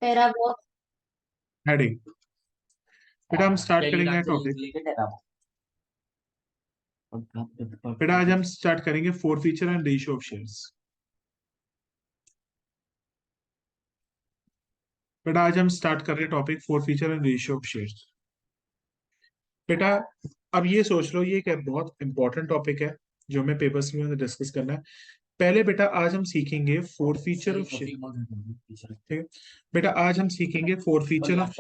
तेरा वो हेडिंग। बेटा हम स्टार्ट करेंगे टॉपिक। बेटा आज हम स्टार्ट करेंगे four feature and ratio of shares. बेटा आज हम स्टार्ट कर रहे हैं topic four feature and ratio of shares. बेटा अब ये सोच लो, ये एक बहुत इंपॉर्टेंट टॉपिक है जो हमें पेपर्स में डिस्कस करना है। पहले बेटा आज हम सीखेंगे फोर फीचर ऑफ शेयर। ठीक है बेटा, आज हम सीखेंगे फोर फीचर ऑफ।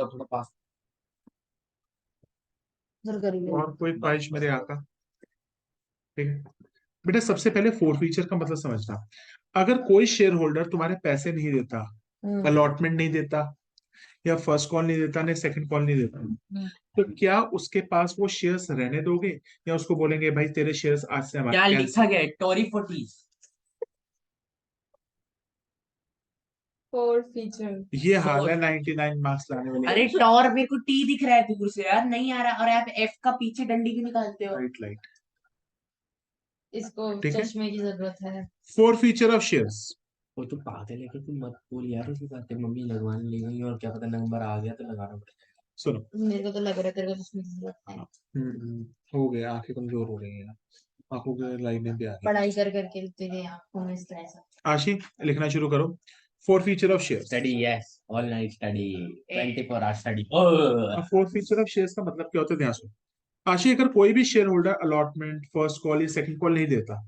और कोई ख्वाहिश मेरे आका। ठीक है बेटा, सबसे पहले फोर फीचर का मतलब समझना। अगर कोई शेयर होल्डर तुम्हारे पैसे नहीं देता, अलॉटमेंट नहीं देता, या फर्स्ट कॉल नहीं देता, नहीं सेकंड कॉल नहीं देता, तो क्या उसके पास वो शेयर्स रहने दोगे, या उसको बोलेंगे भाई तेरे शेयर्स आज से हमारे क्या cancel? लिखा गया है? टोरी फोर्टीज। Four feature. ये हाल है 99 मार्क्स लाने वाले। अरे टॉर मेरे को टी दिख रहा है दूर से यार, नहीं आ रहा। और आप एफ का पीछे डंडी क्यों निकालते हो? Right light. इसको ठीक है, चश्मे की जरूरत है। Four feature of shares. वो तो पागल है कि तुम मत बोल यार ऐसी बातें। मम्मी लगवाने ले गई और क्या पता नंबर आ गया तो लगाना पड़ेगा। सुनो। मेरे को तो लग रहा है तेरे को चश्मे की जरूरत है। हो गया, आंखें कमजोर हो रही है, आंखों की लाइनें भी आ गई। पढ़ाई कर करके तेरे आंखों में स्ट्रेस है। आशी लिखना शुरू करो। Forfeiture of shares. Study yes, all night study, 24 hour study. अब फोर फीचर ऑफ शेयर्स का मतलब क्या होता है, ध्यान सुनो। आशी, अगर कोई भी share holder allotment, first call या सेकंड कॉल नहीं देता,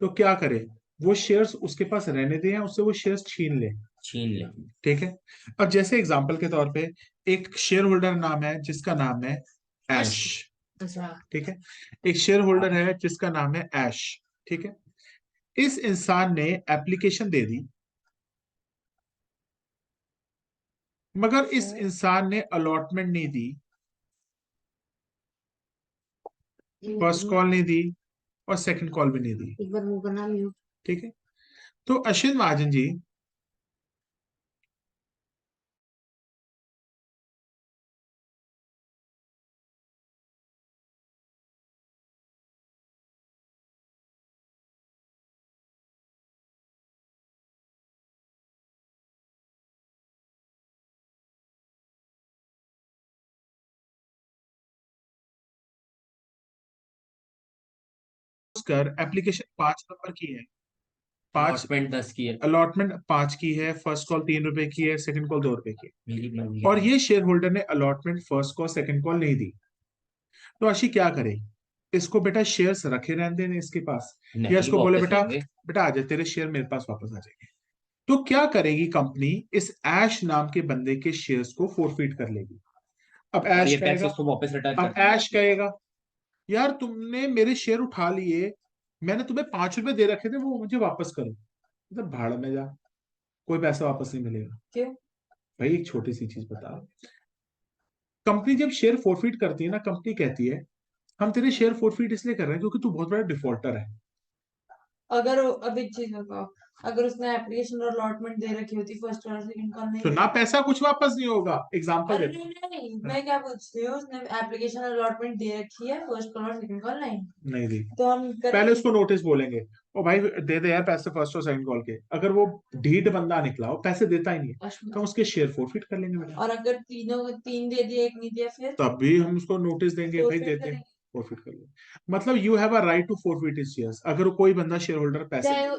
तो क्या करे? वो शेयर्स उसके पास रहने दें या उससे वो शेयर्स छीन ले। छीन ले। ठीक है। अब जैसे एग्जांपल के तौर पे एक शेयर होल्डर नाम है जिसका नाम है ऐश। अच्छा। ठीक है, एक शेयर होल्डर है जिसका नाम है ऐश। ठीक है, इस इंसान ने एप्लीकेशन दे दी, मगर इस इंसान ने अलॉटमेंट नहीं दी, फर्स्ट कॉल नहीं दी, और सेकंड कॉल भी नहीं दी। एक बार मुंह करना म्यूट। ठीक है, तो अश्विन महाजन जी कर एप्लीकेशन 5 नंबर की है, 5 अलॉटमेंट 10 की है। अलॉटमेंट 5 की है, फर्स्ट कॉल 3 रुपए की है, सेकंड कॉल 2 रुपए की है, मेरी मम्मी और ये शेयर होल्डर ने allotment, first call, second call नहीं दी। तो आशी क्या करे? इसको बेटा शेयर्स रखे रहने देने इसके पास, या नहीं इसको बोले वापस बेटा लेंगे। बेटा आ जाए, तेरे शेयर मेरे पास वापस आ जाएंगे। तो क्या करेगी कंपनी? इस ऐश नाम के बंदे के शेयर्स को फोरफीट कर लेगी। अब और ऐश ये पैसे कहेगा, उसको वापस रिटर्न कर अब ऐश कहेगा यार तुमने मेरे शेयर उठा लिए, मैंने तुम्हें 5 रुपए दे रखे थे, वो मुझे वापस करो। मतलब भाड़ में जा, कोई पैसा वापस नहीं मिलेगा। क्यों? भाई एक छोटी सी चीज बता, कंपनी जब शेयर फोरफीट करती है ना, कंपनी कहती है हम तेरे शेयर फोरफीट इसलिए कर रहे हैं क्योंकि तू बहुत बड़ा डिफॉल्टर है। अब एक चीज बताओ, अगर उसने एप्लीकेशन और अलॉटमेंट दे रखी होती फर्स्ट और सेकंड कॉल नहीं तो ना देती। पैसा कुछ वापस नहीं होगा। एग्जाम्पल अरे देता नहीं नहीं, मैं क्या पूछती हूँ, उसने एप्लीकेशन अलॉटमेंट दे रखी है फर्स्ट कॉल और सेकंड कॉल नहीं, हूं, नहीं दी, तो हम पहले करेंगे। उसको नोटिस बोलेंगे ओ भाई दे दे यार पैसे फर्स्ट और सेकंड कॉल के। अगर वो ढीठ बंदा निकला, वो पैसे देता ही नहीं है, तो हम उसके शेयर फोरफीट कर लेंगे बेटा। और अगर तीन दे दिए एक नहीं दिया फिर तब भी हम उसको नोटिस देंगे, भाई फोरफिट देते हैं, करेंगे। फोरफीट कर लेंगे। मतलब you have a right to forfeit his shares. अगर कोई बंदा शेयर होल्डर पैसे चाहे वो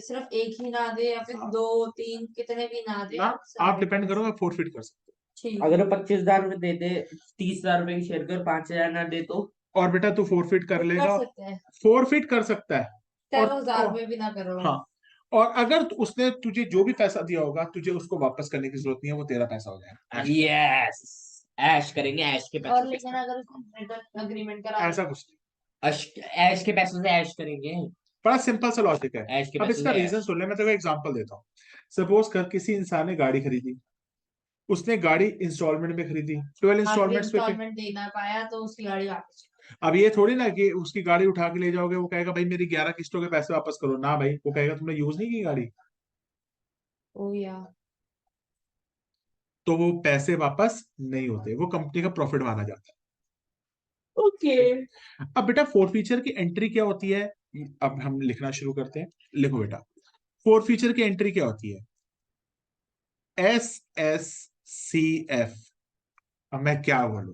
सिर्फ एक ही ना दे या फिर हाँ, दो तीन कितने भी ना दे, ना आप आप सारे डिपेंड करो, आप फोरफीट कर सकते ठीक अगर है। वो 25,000 रुपए दे दे, 30,000 रुपए की शेयर कर, 5,000 ना दे तो? हो। और बेटा तू फोरफीट कर वो कर लेगा, सकते हैं, फोरफीट कर सकता है। चाहे और, वो 1000 रुपए भी ना करो। हाँ, और अगर उसने तुझे जो भी पैसा दिया होगा, तुझे उसको वापस करने की जरूरत नहीं है, वो तेरा पैसा हो जाएगा। यस, ऐश करेंगे ऐश के और पैसों लेकिन से। अगर उसने रिटर्न अग्रीमेंट करा ऐसा कुछ नहीं, ऐश के पैसों से ऐश करेंगे। बड़ा सिंपल सा लॉजिक है। ऐश के अब पैसों इसका से रीजन ऐश। सुन ले, मैं तेरे को एग्जांपल देता हूँ। सपोज कर किसी इंसान ने गाड़ी खरीदी, उसने गाड़ी इंस्टॉलमेंट में खरीदी, 12 आखिरी इंस्टॉलमेंट्स पे थे। इंस्टॉलमेंट दे ना पाया तो उसकी गाड़ी वापस। अब ये थोड़ी ना कि उसकी गाड़ी उठा के ले जाओगे, वो कहेगा भाई मेरी 11 किस्तों के पैसे वापस करो ना, भाई वो कहेगा तुमने यूज नहीं की गाड़ी, ओ या तो वो पैसे वापस नहीं होते, वो कंपनी का प्रॉफिट माना जाता ओके। है। अब बेटा फोर फीचर की एंट्री क्या होती है? अब हम लिखना शुरू करते हैं। लिखो बेटा, फोर फीचर की एंट्री क्या होती है? SSCF, अब मैं क्या बोलूं,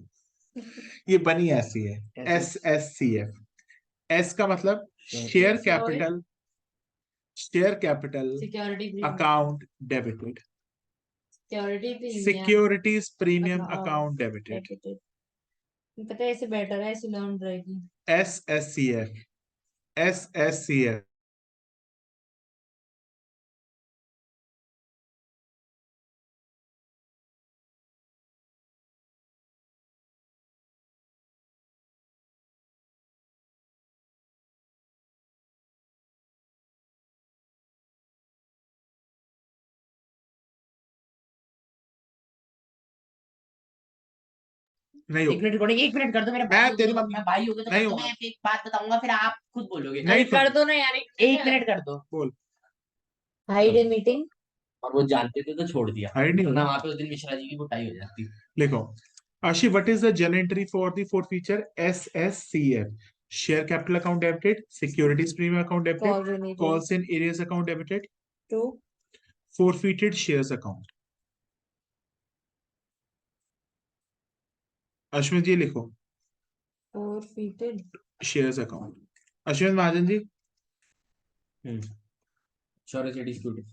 ये बनी ऐसी है SSCF। एस का मतलब share capital, share capital security account debited, security premium securities premium account debited, debited. पता है ऐसे बेटर है, ऐसे लर्न रहेगी। SSCF, SSCF। नहीं एक मिनट रिकॉर्डिंग, एक मिनट कर दो, मेरा मैं भाई तेरी होगा तो मम्मी मैं भाई होगा तो नहीं कर दो, होगा, मैं एक बात बताऊंगा फिर आप खुद बोलोगे। नहीं अरे कर दो ना यार, एक मिनट कर दो। बोल। Hide a meeting. और वो जानते थे तो छोड़ दिया, हाइड नहीं वरना होगा, वहां पे उस दिन मिश्रा जी की कुटाई हो जाती। लिखो। Ashi, what is the journal entry for the fourth feature SSCF? Share capital account debited, securities premium account debited, calls and areas account debited, to forfeited shares account. Ashwin ji लिखो forfeited shares account. Ashwin Mahajan ji surety dispute,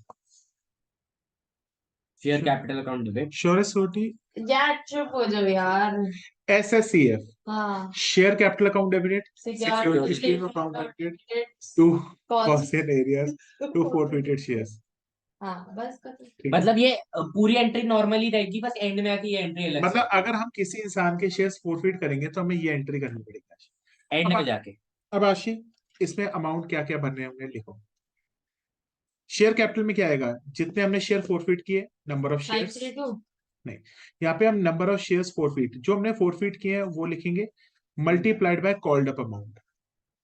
share capital account debit, surety यार चुप हो जाओ यार। SSCF, हाँ share capital account debited, security securities premium account debited, to calls and areas, to forfeited shares. हाँ बस कर दो। ठीक है, मतलब ये पूरी एंट्री नॉर्मली रहेगी, बस एंड में आके ये एंट्री अलग मतलब अगर हम किसी इंसान के शेयर्स फोरफिट करेंगे तो हमें ये एंट्री करनी पड़ेगी एंड में अब जाके। अब आशी, इसमें अमाउंट क्या क्या भरने होंगे लिखो। शेयर कैपिटल में क्या आएगा, जितने हमने शेयर फोरफिट किए, नंबर ऑफ शेयर्स, 532 नहीं, यहाँ पे हम नंबर ऑफ शेयर्स फोरफिट जो हमने फोरफिट किए हैं वो लिखेंगे, multiplied by called up amount,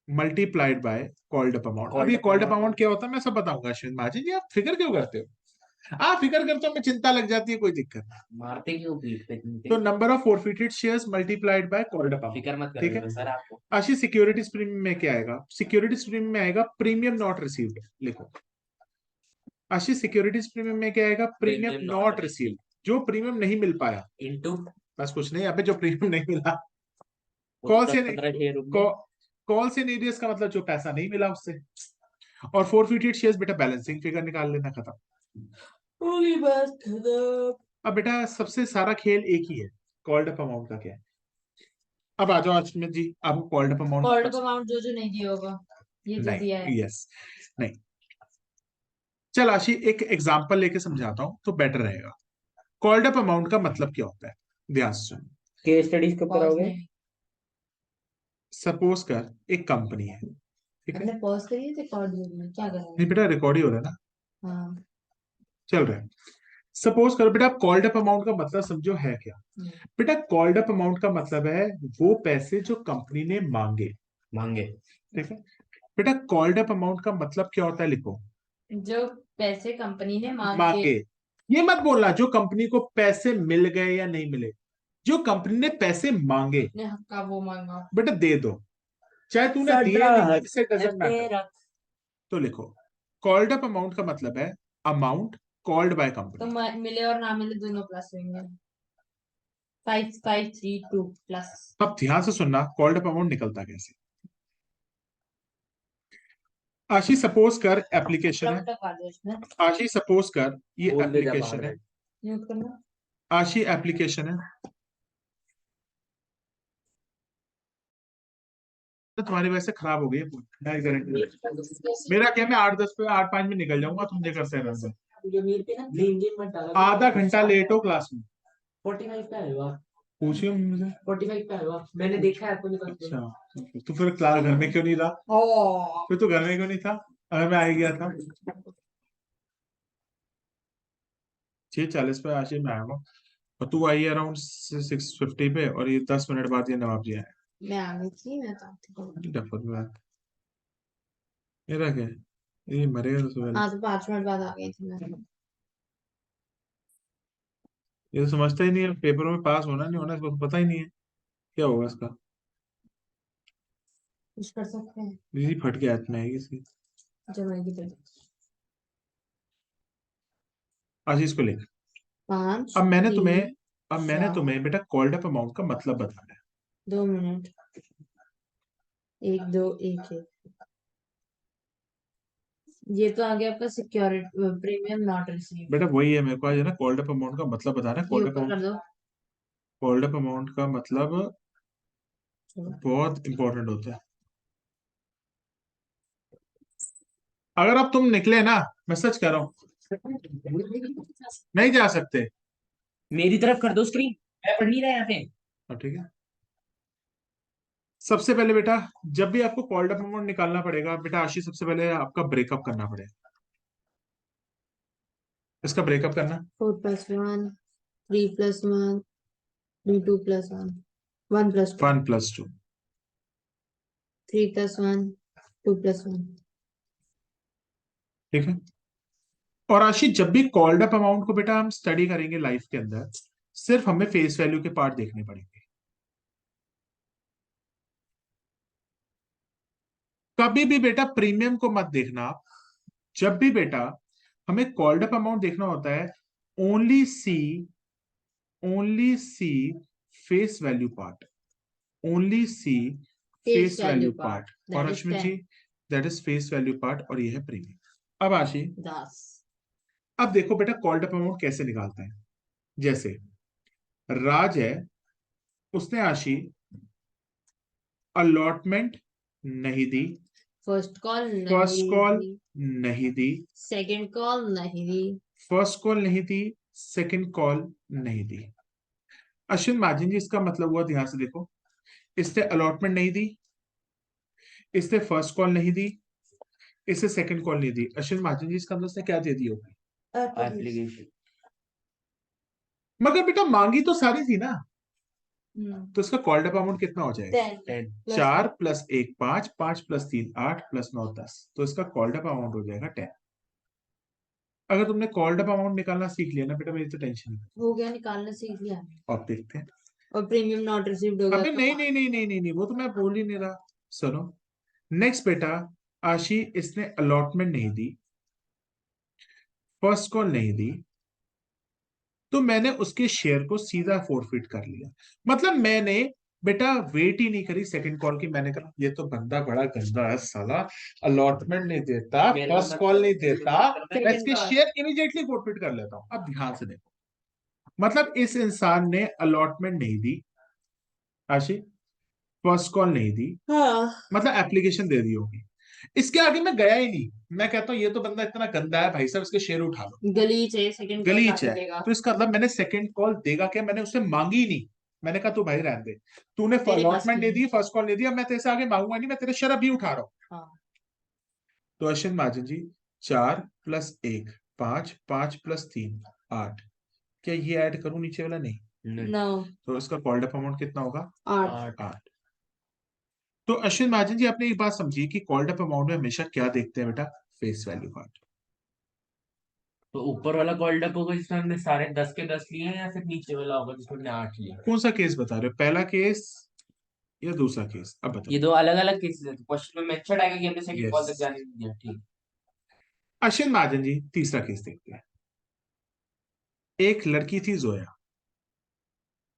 multiplied by called up amount. अब ये कॉल्ड अप अमाउंट क्या होता है मैं सब बताऊंगा। अश्विन महाजन जी आप फिक्र क्यों करते हो, आप फिक्र करते हो, मैं चिंता लग जाती है, कोई दिक्कत नहीं। मारते क्यों पीठ पे तो number of forfeited shares multiplied by called up amount, फिक्र मत ठीक करो है। सर आपको। आशी सिक्योरिटीज प्रीमियम में क्या आएगा, सिक्योरिटीज प्रीमियम में आएगा प्रीमियम नॉट रिसीव्ड, लिखो। आशी सिक्योरिटीज प्रीमियम में क्या आएगा, premium Premium not not received, जो प्रीमियम नहीं मिल पाया, इनटू बस कुछ नहीं, अबे जो प्रीमियम नहीं मिला। वो कॉल तो से 15 रुपए। कॉल से एरियस का मतलब जो पैसा नहीं मिला उससे, और फोरफिटेड शेयर्स बेटा बैलेंसिंग फिगर निकाल लेना, खत्म। पूरी बात खत्म। अब बेटा सबसे सारा खेल एक ही है, कॉल्ड अप अमाउंट का क्या है। अब आ जाओ अश्विन जी, आपको called up amount called amount जो जो नहीं दिया होगा, ये जो दिया है। नहीं, यस, नहीं। चल आशी एक एग्जांपल लेके समझाता हूं तो बेटर रहेगा। कॉल्ड अप अमाउंट का मतलब क्या होता है, ध्यान से सुनो। केस स्टडीज कब पॉज कराओगे? नहीं, सपोज कर एक कंपनी है, ठीक है, हमने पॉज करिए थे रिकॉर्ड हो रही है, क्या कर रहे नहीं हैं? बेटा रिकॉर्ड ही हो रहा है ना, हाँ चल रहा है। सपोज करो बेटा, कॉल्ड अप अमाउंट का मतलब समझो है क्या। बेटा कॉल्ड अप अमाउंट का मतलब है वो पैसे जो कंपनी ने मांगे, मांगे। ठीक है। बेटा कॉल्ड अप अमाउंट का मतलब क्या होता है, लिखो। जो पैसे कंपनी ने मांगे। मांगे, ये मत बोलना जो कंपनी को पैसे मिल गए या नहीं मिले, जो कंपनी ने पैसे मांगे, अपने हक का वो मांगा। बेटा दे दो, चाहे तूने दिए नहीं, इसे डजंट मैटर। तो लिखो कॉल्ड अप अमाउंट का मतलब है अमाउंट कॉल्ड बाय तो कंपनी। मिले और ना मिले दोनों प्लस होंगे। 5532 प्लस। अब ध्यान से सुनना कॉल्ड अप अमाउंट निकलता कैसे। आशी सपोज कर एप्लीकेशन है, आशी सपोज कर ये बोल दे जा एप्लीकेशन बाहर है, में। म्यूट करना। आशी एप्लीकेशन है, तो तुम्हारी वजह से खराब हो गई है मैं गारंटी। मेरा क्या, मैं 8-10 पे 8-5 में निकल जाऊंगा, तुम ये करते रहना। आधा घंटा लेट हो क्लास में, 45 पे आए हो आप? पूछिए मुझे। 45 पे आए हो आप? मैंने देखा है आपको निकलते हुए। अच्छा तो फिर क्लास घर में क्यों नहीं रहा, ओ फिर तो घर में क्यों नहीं था अगर मैं आ ही गया था। 6:40 पे आशी में आया हूँ, और तू आई अराउंड 6:50 पे, और ये 10 मिनट बाद ये नवाब जी आए। मैं आ गई थी, मैं तो डफर में मेरा क्या है? ये मरेगा तो सुबह। हाँ तो 5 मिनट बाद आ गई थी मैं। ये तो समझता ही नहीं है पेपरों में पास होना नहीं होना, इसको तो पता ही नहीं है क्या होगा इसका। कुछ कर सकते हैं बिजली फट के हाथ में आएगी इसकी। जब आएगी तो। आशीष को लिख, 5 अब मैंने 3 तुम्हें अब मैंने 4 तुम्हें बेटा कॉल्ड अप अमाउंट का मतलब बताना है। 2 मिनट 1 2 1 1 ये तो आ गया आपका सिक्योरिटी प्रीमियम नॉट रिसीव। बेटा वही है, मेरे को आज है ना कॉल्ड अप अमाउंट का मतलब बताना है। ये ऊपर कर दो। कॉल्ड अप अमाउंट का मतलब चलो। बहुत इंपॉर्टेंट होता है। अगर अब तुम निकले ना, मैं सच कह रहा हूँ, नहीं जा सकते। मेरी तरफ कर दो स्क्रीन, मैं पढ़ नहीं रहा यहाँ पे। ठीक है। सबसे पहले बेटा, जब भी आपको कॉल्ड अप अमाउंट निकालना पड़ेगा बेटा आशीष, सबसे पहले आपका ब्रेकअप करना पड़ेगा। इसका ब्रेकअप करना 4 + 1 3 + 1 3 2 + 1 1 + 2 1+2। 3 + 1 2 + 1 ठीक है। और आशीष, जब भी कॉल्ड अप अमाउंट को बेटा हम स्टडी करेंगे लाइफ के अंदर, सिर्फ हमें फेस वैल्यू के पार्ट देखने पड़ेंगे। कभी भी बेटा प्रीमियम को मत देखना आप। जब भी बेटा हमें कॉल्ड अप अमाउंट देखना होता है, only C only C face value part, only C face face value value part part. और that is Ashwin ji, 10 that is face value part, और ये है प्रीमियम। अब आशीष, 10 अब देखो बेटा कॉल्ड अप अमाउंट कैसे निकालते हैं। जैसे राज है, उसने आशी अलॉटमेंट नहीं दी, फर्स्ट कॉल फर्स्ट नहीं कॉल दी, नहीं दी, सेकंड कॉल नहीं दी, फर्स्ट कॉल नहीं दी, सेकंड कॉल नहीं दी। अश्विन महाजन जी, इसका मतलब हुआ, ध्यान से देखो, इसने अलॉटमेंट नहीं दी, इसने फर्स्ट कॉल नहीं दी, इससे सेकंड कॉल नहीं दी। अश्विन महाजन जी, इसका मतलब इसने क्या दे दी होगी? एप्लीकेशन। मगर बेटा मांगी तो सारी थी ना, हम्म तो इसका कॉल्ड अप अमाउंट कितना हो जाएगा? 10 10। 4 + 1 5, 5 + 3 8 + 9 10। तो इसका कॉल्ड अप अमाउंट हो जाएगा 10। अगर तुमने कॉल्ड अप अमाउंट निकालना सीख लिया ना बेटा, मेरी तो टेंशन नहीं। हो गया, निकालना सीख लिया। आप देखते हैं। और प्रीमियम नॉट रिसीव्ड होगा अबे तो नहीं नहीं नहीं नहीं नहीं नहीं, वो तो मैं बोल ही नहीं रहा। सुनो, नेक्स्ट बेटा, आशी इसने अलॉटमेंट नहीं दी, फर्स्ट कॉल नहीं दी, तो मैंने उसके शेयर को सीधा फोरफिट कर लिया। मतलब मैंने बेटा वेट ही नहीं करी सेकंड कॉल की। मैंने कहा ये तो बंदा बड़ा गंदा है साला, अलॉटमेंट नहीं देता, मेरे को फर्स्ट मत कॉल नहीं देता, करना। मैं इसके शेयर इमीडिएटली फोरफिट कर लेता हूं। अब ध्यान से देखो, मतलब इस इंसान ने अलॉटमेंट नहीं दी आशी, फर्स्ट कॉल नहीं दी, हाँ मतलब एप्लीकेशन दे दी होगी। इसके आगे मैं गया ही नहीं। मैं कहता हूँ ये तो बंदा इतना गंदा है भाई साहब, इसके शेयर उठा लो। गलीच है, सेकंड कॉल गलीच काफी है, देगा। तो इसका मतलब मैंने सेकंड कॉल देगा क्या, मैंने उससे मांगी ही नहीं। मैंने कहा तू भाई रहने दे, तूने तेरे पास अलॉटमेंट नहीं दे है। दी, फर्स्ट कॉल दे दी, अब मैं तेरे से आगे मांगूंगा नहीं, मैं तेरे शेयर अभी उठा रहा हूँ। हाँ तो अश्विन महाजन जी, 4 + 1 5, 5 + 3 8, क्या ये ऐड करूं नीचे वाला? नहीं। नहीं। 9 तो इसका कॉल्ड अप अमाउंट कितना होगा? 8 8। 8। तो अश्विन महाजन जी, आपने एक बात समझिए कि कॉल्ड अप अमाउंट में हमेशा क्या देखते हैं बेटा? Face value part. तो ऊपर वाला कॉल्ड अप होगा जिसमें हमने सारे 10 के 10 लिए हैं, या फिर नीचे वाला होगा जिसमें हमने 8 लिए? कौन सा केस बता रहे हो, पहला केस या दूसरा केस? अब बताओ। ये दो अलग अलग केसेस है, तो क्वेश्चन में मेंशन आएगा कि हमने सेकंड कॉल यस। तक जाने नहीं दिया। ठीक। अश्विन महाजन जी, तीसरा केस देखते हैं। एक लड़की थी जोया,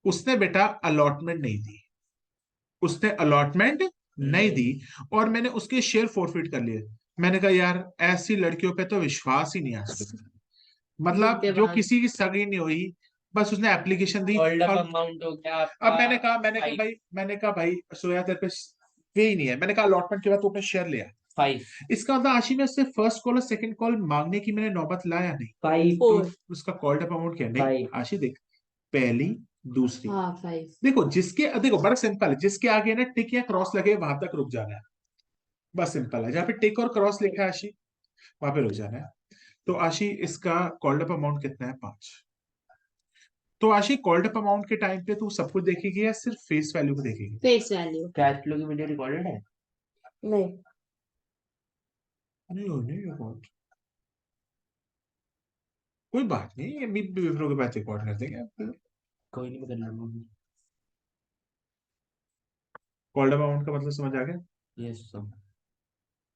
उसने बेटा अलॉटमेंट नहीं दी, उसने अलॉटमेंट नहीं दी, और मैंने उसके शेयर फोरफिट कर लिए। मैंने कहा यार ऐसी लड़कियों पे तो विश्वास ही नहीं आ सकता, मतलब जो धोखेबाज। किसी की सगी नहीं हुई, बस उसने एप्लीकेशन दी। कॉल्ड अप और अमाउंट हो गया अब आपका मैंने कहा 5। भाई, सोया तेरे पे वे ही नहीं है। मैंने कहा अलॉटमेंट के बाद तू अपने शेयर लिया। 5। इसका मतलब आशी में उससे फर्स्ट कॉल और सेकंड कॉल मांगने की मैंने नौबत लाया नहीं। 5। तो 4 उसका कॉल्ड अप अमाउंट क्या है? नहीं 5। आशी देख, पहली दूसरी, हाँ 5 देखो बड़ा सिंपल है, जिसके आगे ना टिक या क्रॉस लगे वहां तक रुक जाना है। बस सिंपल है, जहां पे टिक और क्रॉस लिखा है आशी, वहां पे रुक जाना है। तो आशी, इसका कॉल्ड अप अमाउंट कितना है? 5। तो आशी, कॉल्ड अप अमाउंट के टाइम पे तू सब कुछ देखेगी या सिर्फ फेस वैल्यू को देखेगी? Face value. कैश फ्लो की वीडियो रिकॉर्डेड है? नहीं नहीं हो, नहीं हो, कोई बात नहीं, ये विप्रो के बाद रिकॉर्ड कर देंगे। कोई नहीं, बदल लूंगा। कॉल्ड अप अमाउंट का मतलब समझ आ गया? यस सब।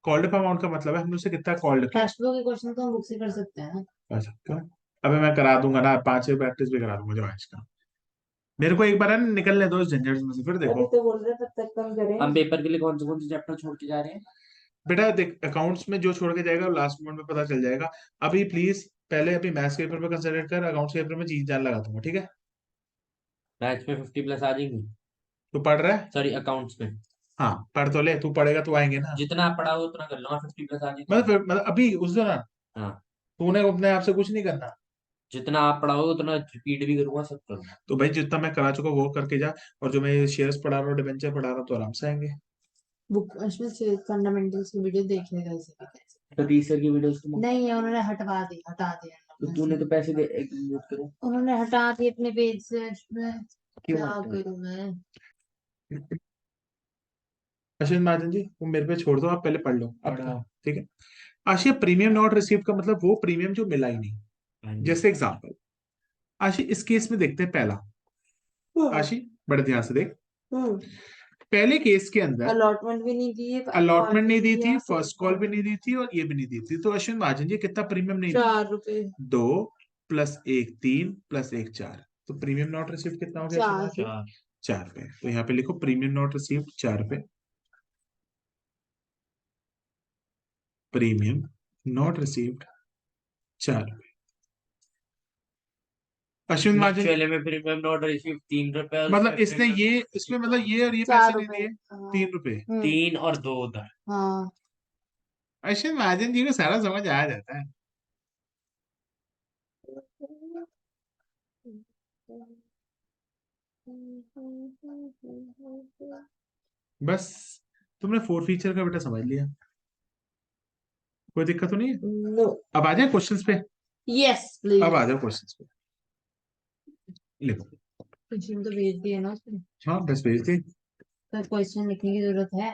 कॉल्ड अप अमाउंट का मतलब है हमने उसे कितना कॉल्ड किया। कैश फ्लो के क्वेश्चन तो हम बुक से कर सकते हैं ना। कर सकते हो। अबे मैं करा दूंगा ना, 5 प्रैक्टिस भी करा दूंगा जो आज का। मेरे को एक बार है ना निकलने दो इस झंझट में से, फिर अभी देखो। तो बोल रहे तब तक कम करें। हम पेपर के लिए कौन से चैप्टर छोड़ के जा रहे हैं? बेटा देख, अकाउंट्स में जो छोड़ के जाएगा लास्ट मोमेंट में पता चल जाएगा। अभी प्लीज पहले अभी मैथ्स के पेपर पे कंसंट्रेट कर, अकाउंट्स के पेपर में चीज जान लगा दूंगा, ठीक है? मैथ्स में 50 प्लस आ जाएंगी। तू पढ़ रहा है? सॉरी, अकाउंट्स में। हाँ पढ़ तो ले, तू पढ़ेगा तो आएंगे ना। जितना आप पढ़ा हो उतना कर लो, 50 प्लस आ जाए तो। मतलब अभी उस दौरान हाँ, तूने अपने आप से कुछ नहीं करना। जितना आप पढ़ा हो उतना रिपीट भी करूंगा, सब करूंगा। तो भाई जितना मैं करा चुका वो करके जा, और जो मैं शेयर्स पढ़ा रहा हूँ, डिबेंचर पढ़ा रहा हूँ, तो आराम से आएंगे। बुक उसमें से फंडामेंटल्स की वीडियो देख लेगा इसे भी कैसे। तो टीचर की वीडियोस तुम। नहीं उन्होंने हटा दिया तो तूने तो पैसे दे, एक म्यूट करो। उन्होंने हटा दिए अपने पेज से। मैं क्यों क्या हटा? करूं मैं। अश्विन महाजन जी वो मेरे पे छोड़ दो, आप पहले पढ़ लो अब। पढ़ाओ। ठीक है। आशी प्रीमियम नॉट रिसीव्ड का मतलब वो प्रीमियम जो मिला ही नहीं। हाँ जी। जैसे एग्जांपल, आशी इस केस में देखते हैं पहला। आशी बड़े ध्यान से देख, पहले केस के अंदर अलॉटमेंट भी नहीं दी है, कॉल अलॉटमेंट भी नहीं दी थी, दिया, फर्स्ट कॉल भी नहीं दी थी, और ये भी नहीं दी थी। तो अश्विन महाजन जी कितना प्रीमियम नहीं दिया? 4 रुपए। 2 + 1 3 + 1 4। तो प्रीमियम नॉट रिसीव्ड कितना हो गया अश्विन 4। महाजन? चार। 4 रुपए। तो यहाँ पे लिखो प्रीमियम नॉट रिसीव्ड 4 रुपए। प्रीमियम नॉट रिसीव्ड 4 रुपए। अश्विन महाजन एक्चुअली में प्रीमियम नॉट रिसीव 3 रुपए और मतलब उसमें इसने premium ये, note इसमें received मतलब ये और ये पैसे 4 नहीं रुपए। दिए। हाँ। 3 रुपए। 3 और 2 उधर। हाँ। अश्विन महाजन जी को सारा समझ आ जाता है। बस तुमने फोर फीचर का बेटा समझ लिया, कोई दिक्कत तो नहीं है। नो। अब आ जाए क्वेश्चंस पे। यस अब प्लीज। आ जाओ क्वेश्चंस पे, लिखो। क्वेश्चन तो भेज दिए ना उसने। हाँ बस भेज दे। तो क्वेश्चन लिखने की जरूरत है?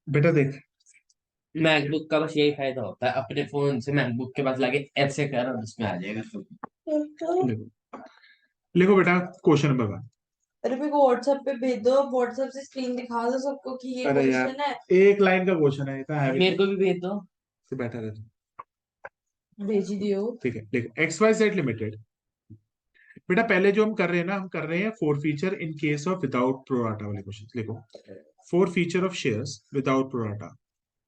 बेटा देख, मैकबुक का बस यही फायदा होता है, अपने फोन से मैकबुक के पास लाके ऐसे कर और उसमें आ जाएगा सब। लिखो। लिखो बेटा क्वेश्चन नंबर 1। अरे मेरे को व्हाट्सएप पे भेज दो, व्हाट्सएप से स्क्रीन दिखा दो सबको कि ये अरे यार क्वेश्चन है। एक लाइन का क्वेश्चन है, इतना हैवी मेरे को भी भेज दो। से बैठा रहता। भेज ही दियो। ठीक है, लिखो XYZ लिमिटेड। बेटा पहले जो हम कर रहे हैं ना, हम कर रहे हैं four feature in case of without pro rata वाले क्वेश्चन। लिखो four feature of shares without pro rata.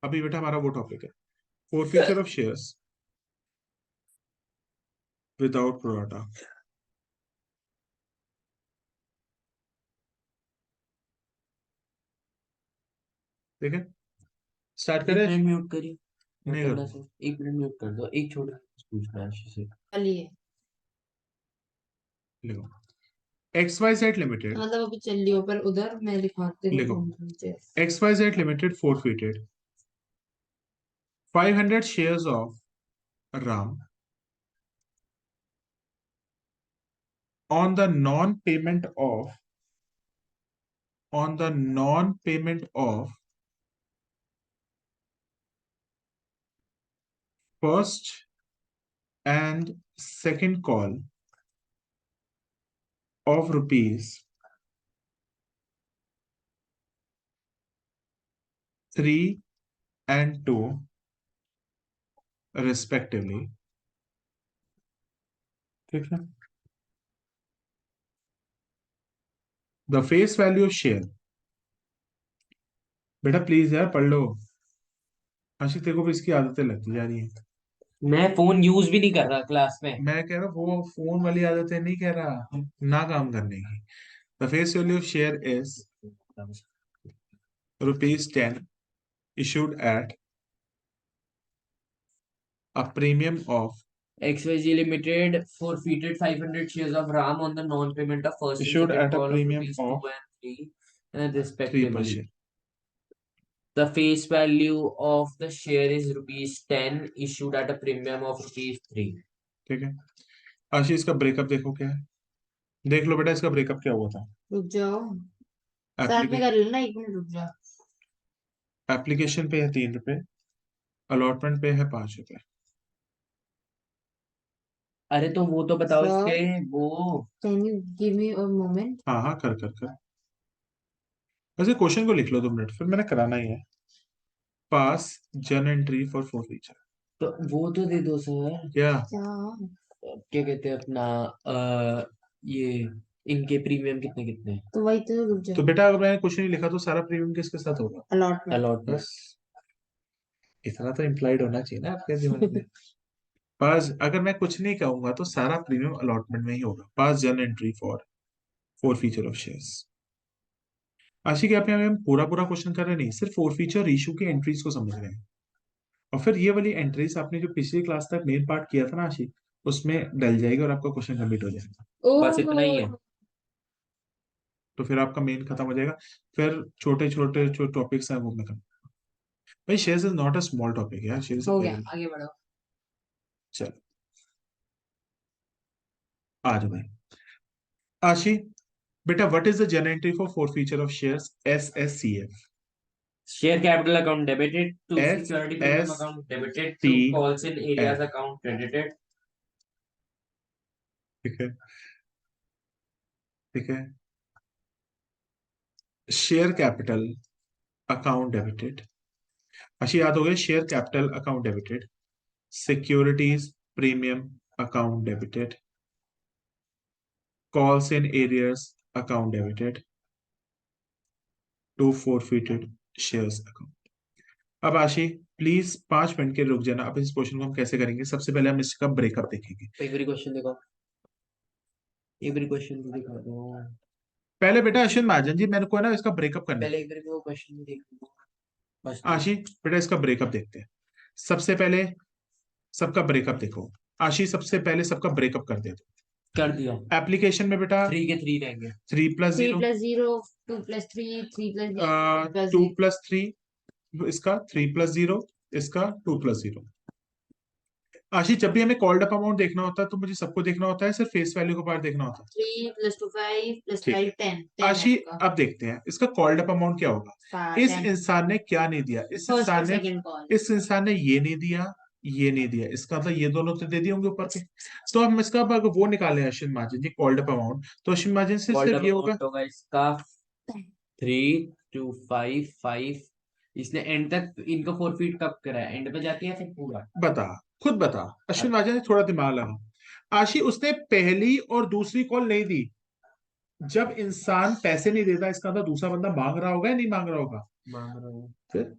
अभी बेटा हमारा वो टॉपिक है, four feature of shares without pro rata. ठीक है, स्टार्ट एक करें? मिनट म्यूट करिए। नहीं मतलब करूंगा। से 1 मिनट म्यूट कर दो, एक छोटा सा पूछना है आशीष से। चलिए। लिखो XYZ लिमिटेड। मतलब अभी चल लियो पर उधर मैं लिखाती हूँ लिखो नीचे। XYZ limited forfeited 500 shares of RAM on the non-payment of first and second call of rupees 3 and 2 respectively. ठीक है। The face value of share। बेटा प्लीज यार पढ़ लो। आशिक तेरे को भी इसकी आदतें लगती जा रही है। मैं फोन यूज भी नहीं कर रहा क्लास में। मैं कह रहा हूँ वो फोन वाली आदतें नहीं कह रहा, ना काम करने की। The face value of share is ₹10 issued at a premium of XYZ Limited forfeited 500 shares of RAM on the non-payment of first and issued second at a call of premium rupees 2 of and 3 and 3 per respectively. share। The face value of the share is ₹10 issued at a premium of ₹3। ठीक है। आशीष इसका breakup देखो क्या है, देख लो बेटा इसका breakup क्या हुआ था। रुक जाओ, साथ में कर लेना, 1 मिनट रुक जाओ। एप्लीकेशन पे है 3 रुपए, अलॉटमेंट पे है 5 रुपए। अरे तो वो तो बताओ सर इसके वो। Can you give me a moment. हाँ हाँ कर कर कर। वैसे क्वेश्चन को लिख लो 2 मिनट, फिर मैंने कराना ही है। पास journal entry for four feature. तो वो तो दे दो सर। क्या? क्या? क्या कहते हैं अपना ये इनके प्रीमियम कितने कितने हैं? तो वही तो रुक तो जाओ। बेटा अगर मैंने कुछ नहीं लिखा तो सारा प्रीमियम किसके साथ होगा? अलॉटमेंट। अलॉटमेंट। बस इतना तो इम्प्लाइड होना चाहिए ना आपके दिमाग में। पास अगर मैं कुछ नहीं कहूंगा तो सारा प्रीमियम अलॉटमेंट में ही होगा। Pass journal entry for forfeiture of shares. Ashiq यहाँ पे हम पूरा पूरा क्वेश्चन कर रहे नहीं, सिर्फ फोर फीचर इशू की एंट्रीज को समझ रहे हैं। और फिर ये वाली एंट्रीज आपने जो पिछली क्लास तक मेन पार्ट किया था ना आशिक, उसमें डल जाएगी और आपका क्वेश्चन कंप्लीट हो जाएगा। बस इतना ही है। तो फिर आपका मेन खत्म हो जाएगा। फिर छोटे छोटे जो टॉपिक्स हैं वो मैं करना। भाई shares is not a small topic यार, शेयर्स हो गया, आगे बढ़ो। चलो आ जाओ भाई। आशी बेटा what is the journal entry for forfeiture of shares? SSCF। Share capital account debited to security premium SSCF। Account debited to calls in arrears account credited. ठीक है, ठीक है। Share capital account debited. अच्छी याद हो गई, share capital account debited, securities premium account debited, calls in arrears account debited, to forfeited shares account. अब Ashi please 5 minute के रुक जाना। अब इस क्वेश्चन को हम कैसे करेंगे, सबसे पहले हम इसका ब्रेकअप देखेंगे। एक बार क्वेश्चन देखो, एक बार क्वेश्चन दिखा दो। पहले बेटा अश्विन महाजन जी मेरे को है ना इसका ब्रेकअप करना है। पहले एक बार वो क्वेश्चन देख लो बस। आशी बेटा इसका ब्रेकअप देखते हैं। सबसे पहले सबका ब्रेकअप देखो। आशी सबसे पहले सबका ब्रेकअप कर दे दो। कर दिया। एप्लीकेशन में बेटा 3 के 3 रहेंगे। 3 plus 3 zero, plus 0, 2 plus 3, 3 plus 0, 2 plus 2 0। Plus 3, इसका 3 प्लस 0, इसका 2 प्लस 0। आशीष जब भी हमें कॉल्ड अप अमाउंट देखना होता है तो मुझे सबको देखना होता है, सिर्फ फेस वैल्यू का पार्ट देखना होता है। 3 प्लस 2 5 प्लस ठीक 5 है 10 10 है आशीष, आपका। अब देखते हैं इसका कॉल्ड अप अमाउंट क्या होगा। इस 10 इंसान ने क्या नहीं दिया, फर्स्ट और सेकंड कॉल। इस इंसान ने ये नहीं दिया, ये नहीं दिया, इसका मतलब ये दोनों तो दे दिए होंगे ऊपर के। तो हम इसका अब अगर वो निकाले Ashwin Mahajan ji called up amount, तो अश्विन महाजन से कॉल्ड सिर्फ अप ये होगा। अमाउंट होगा इसका 3 2 5 5। इसने एंड तक इनका फोरफीट कब करा है? एंड पे जाके या फिर पूरा? बता, खुद बता अश्विन महाजन ने, थोड़ा दिमाग लगा। आशी उसने पहली और दूसरी कॉल नहीं दी। जब इंसान पैसे नहीं देता इसका मतलब दूसरा बंदा मांग रहा होगा या नहीं मांग रहा होगा? मांग रहा हूँ। फिर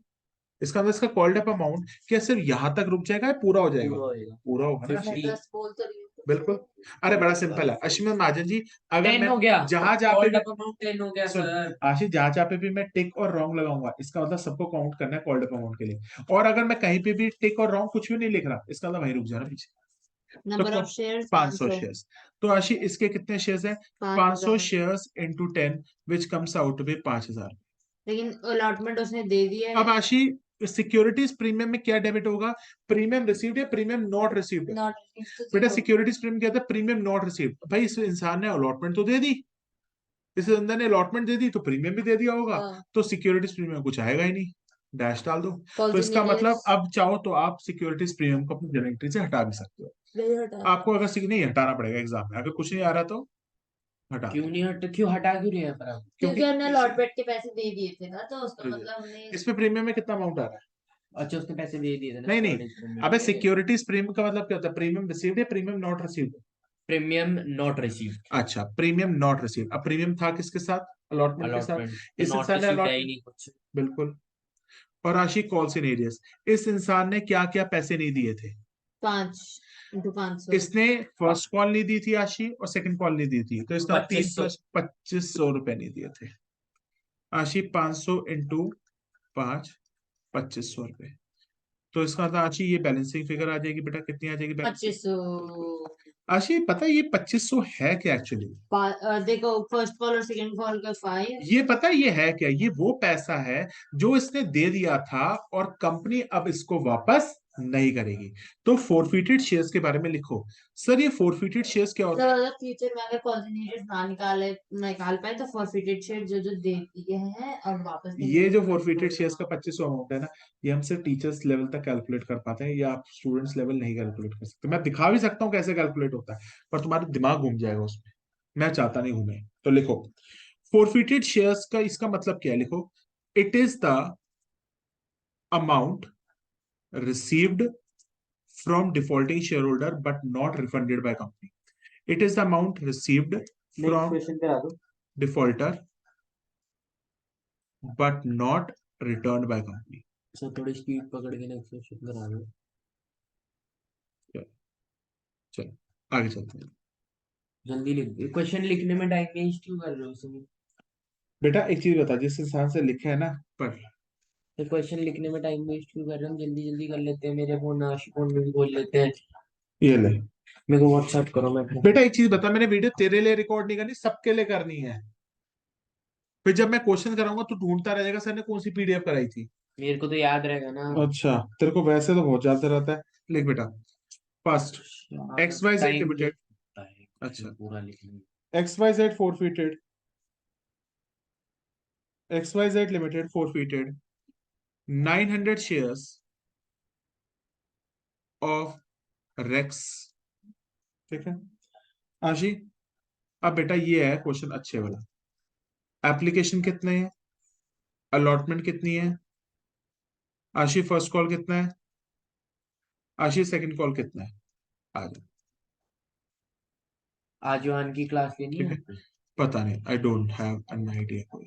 इसका मतलब इसका कॉल्ड अप अमाउंट क्या सिर्फ यहां तक रुक जाएगा या पूरा हो जाएगा? पूरा होएगा। पूरा होगा ना। 50। प्लस बोल तो रही हूँ। बिल्कुल। अरे बड़ा सिंपल है अश्विन महाजन जी। अगर 10 मैं हो गया। जहां जहां पे कॉल्ड अप अमाउंट 10 हो गया सुन सर। आशीष, जहां जहां पे भी मैं टिक और रॉन्ग लगाऊंगा इसका मतलब सबको काउंट करना है कॉल्ड अप अमाउंट के लिए। और अगर मैं कहीं पे भी टिक और रॉन्ग कुछ भी नहीं लिख रहा इसका मतलब वहीं रुक जाना पीछे। नंबर तो ऑफ शेयर्स 500 500। शेयर्स। तो आशी इसके कितने शेयर्स हैं? 500 shares into 10 which comes out to be 5000। लेकिन अलॉटमेंट उसने दे दिया है। अब आशी सिक्योरिटीज प्रीमियम में क्या डेबिट होगा? प्रीमियम रिसीव्ड या प्रीमियम नॉट रिसीव्ड? नॉट बेटा सिक्योरिटीज प्रीमियम क्या था? Premium not received. भाई इस इंसान ने अलॉटमेंट तो दे दी, इस अंदर ने अलॉटमेंट दे दी तो प्रीमियम भी दे दिया होगा। तो सिक्योरिटीज प्रीमियम कुछ आएगा ही नहीं, डैश डाल दो। तो इसका मतलब अब चाहो तो आप सिक्योरिटीज प्रीमियम को अपनी जनरल एंट्री से हटा भी सकते हो। आपको अगर नहीं हटाना पड़ेगा एग्जाम में, अगर कुछ नहीं आ रहा तो हटा। क्यों नहीं हटा? क्यों हटा क्यों रहे हैं पर आप? क्योंकि हमने अलॉटमेंट के पैसे दे दिए थे ना, तो उसका रुक मतलब हमने इसमें प्रीमियम में कितना अमाउंट आ रहा है? अच्छा उसने पैसे दे दिए थे ना नहीं नहीं, securities premium अबे के। सिक्योरिटीज प्रीमियम का मतलब क्या होता है? प्रीमियम रिसीव्ड या premium not received? Premium not received. अच्छा प्रीमियम नॉट रिसीव्ड। अब प्रीमियम था किसके साथ? अलॉटमेंट के साथ। अलॉटमेंट तो इस नॉट इंसान ने रिसीव्ड है ही अलॉटमेंट, नहीं कुछ। बिल्कुल। और राशि कॉल्स इन एरियस, इस इंसान ने क्या क्या पैसे नहीं दिए थे? 5 इंटू 500। इसने फर्स्ट कॉल नहीं दी थी आशी और सेकंड कॉल नहीं दी थी, तो इसका 3 2500। प्लस 2500 रुपए नहीं दिए थे। आशी 500 इंटू 5, 2500 रुपए। तो इसका मतलब आशी ये बैलेंसिंग फिगर आ जाएगी बेटा, कितनी आ जाएगी बैलेंसिंग? 2500। आशी पता है ये 2500 है क्या एक्चुअली? देखो फर्स्ट कॉल और सेकंड कॉल का 5। ये पता है ये है क्या? ये वो पैसा है जो इसने दे दिया था और कंपनी अब इसको वापस नहीं करेगी। तो फोरफिटेड शेयर्स के बारे में लिखो। सर ये फोरफिटेड शेयर्स क्या होता है? अगर फ्यूचर में अगर कॉन्टिन्यूटेड ना निकाल पाए तो फॉरफिटेड शेयर जो जो दे दिए हैं अब वापस नहीं ये जो मिलेंगे। फोरफिटेड शेयर्स का 2500 अमाउंट है ना, ये हम सिर्फ टीचर्स लेवल तक कैलकुलेट कर पाते हैं, या आप स्टूडेंट्स लेवल नहीं कैलकुलेट कर सकते। मैं दिखा भी सकता हूँ कैसे कैलकुलेट होता है, पर तुम्हारा दिमाग घूम जाएगा उसमें। मैं चाहता नहीं घूमे। तो लिखो फोरफिटेड शेयर्स का इसका मतलब क्या है, लिखो it is the amount received from defaulting shareholder but not refunded by company. It is the amount received from question करा दो। defaulter but not returned by company. Sir थोड़ी स्पीड पकड़ के नेक्स्ट क्वेश्चन करा दो। चलो आगे चलते हैं। जल्दी लिख दो, क्वेश्चन लिखने में टाइम वेस्ट क्यों कर रहे हो सुमित? बेटा एक चीज बता, जिस हिसाब से लिखे है ना पढ़। तो क्वेश्चन लिखने में टाइम वेस्ट क्यों कर रहे हो? जल्दी जल्दी कर लेते हैं, मेरे फोन आशी फोन में भी बोल लेते हैं। ये ले मेरे को व्हाट्सएप करो, मैं बेटा एक चीज बता, मैंने वीडियो तेरे लिए रिकॉर्ड नहीं करनी, सबके लिए करनी है। फिर जब मैं क्वेश्चन कराऊंगा तो ढूंढता रहेगा सर ने कौन सी पीडीएफ कराई थी। मेरे को तो याद रहेगा ना। अच्छा तेरे को वैसे तो बहुत ज्यादा रहता है। लिख बेटा first X Y Z time limited. है अच्छा पूरा लिखने। X Y Z forfeited, XYZ Limited forfeited 900 shares of Rex। ठीक है आशी, अब बेटा ये है क्वेश्चन अच्छे वाला। एप्लीकेशन कितने हैं, अलॉटमेंट कितनी है, आशी फर्स्ट कॉल कितना है, आशी सेकंड कॉल कितना है, आ जाओ। आजवान की क्लास लेनी ठीक है है आपको? पता नहीं, I don't have an idea कोई।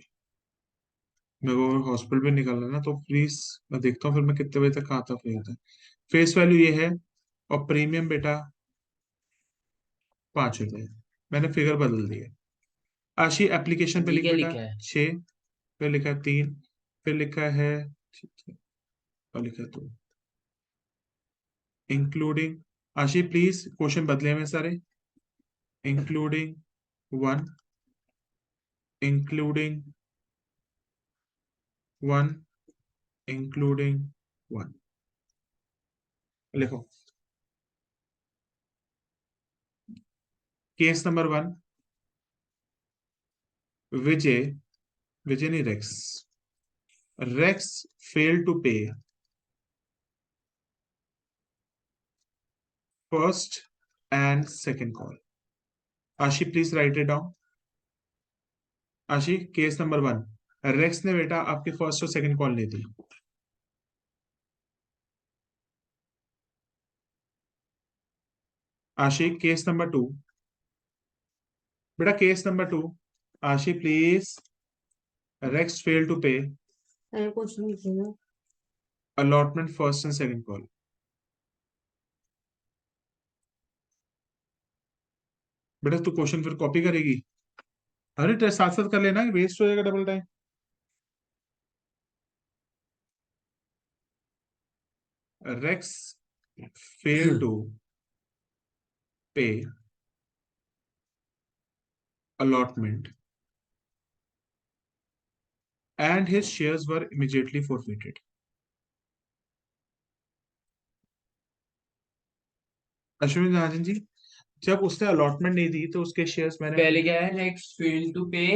मेरे को हॉस्पिटल भी निकलना है ना, तो प्लीज मैं देखता हूँ फिर मैं कितने बजे तक आता फ्री होता है। फेस वैल्यू ये है और प्रीमियम बेटा 5 रुपए। मैंने फिगर बदल दी है। आशी एप्लीकेशन पे ये लिख क्या बेटा लिखा है? 6, फिर लिखा है 3, फिर लिखा है और लिखा है 2 इंक्लूडिंग। आशी प्लीज क्वेश्चन बदले में सारे। इंक्लूडिंग 1, इंक्लूडिंग 1, इंक्लूडिंग 1 लिखो। केस नंबर 1, विजय, विजय नहीं रेक्स, रेक्स फेल टू पे फर्स्ट एंड सेकंड कॉल। आशी प्लीज राइट इट डाउन। आशी केस नंबर 1, रेक्स ने बेटा आपकी फर्स्ट और सेकंड कॉल नहीं दी। आशी केस नंबर 2, बेटा केस नंबर 2, आशी प्लीज, रेक्स फेल टू पे अरे कुछ नहीं किया। allotment first and second call। बेटा तू क्वेश्चन फिर कॉपी करेगी? अरे साथ साथ कर लेना, वेस्ट हो जाएगा double time. Rex fail to pay allotment and his shares were immediately forfeited। Ashwini Mahajan ji, जब उसने अलॉटमेंट नहीं दी तो उसके शेयर्स मैंने पहले क्या है, नेक्स्ट फेल टू पे,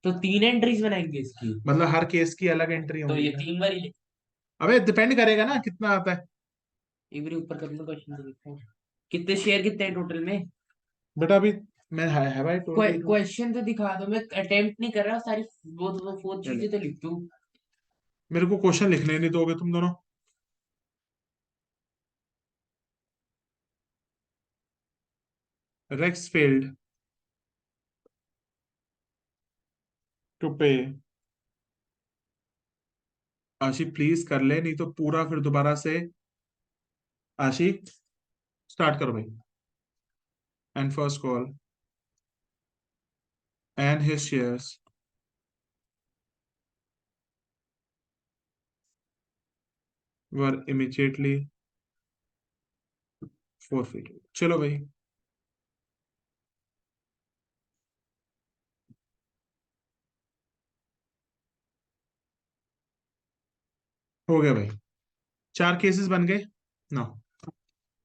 तो 3 एंट्रीज बनाएंगे इसकी। मतलब हर केस की अलग एंट्री तो होंगी ये ना। 3 बार ही। अबे डिपेंड करेगा ना कितना आता है। एक बार ऊपर कर लो क्वेश्चन तो देखो कितने शेयर कितने हैं टोटल में। बेटा अभी मैं है भाई टोटल क्वेश्चन तो दिखा दो, मैं अटेम्प्ट नहीं कर रहा, सारी वो फोर चीजें तो लिख दूं। मेरे को क्वेश्चन लिखने नहीं दोगे तुम दोनों। रेक्स फेल्ड टू पे। आशी प्लीज कर ले, नहीं तो पूरा फिर दोबारा से। आशी स्टार्ट करो भाई। And first call and his shares were immediately forfeited। चलो भाई हो गया भाई, 4 केसेस बन गए ना।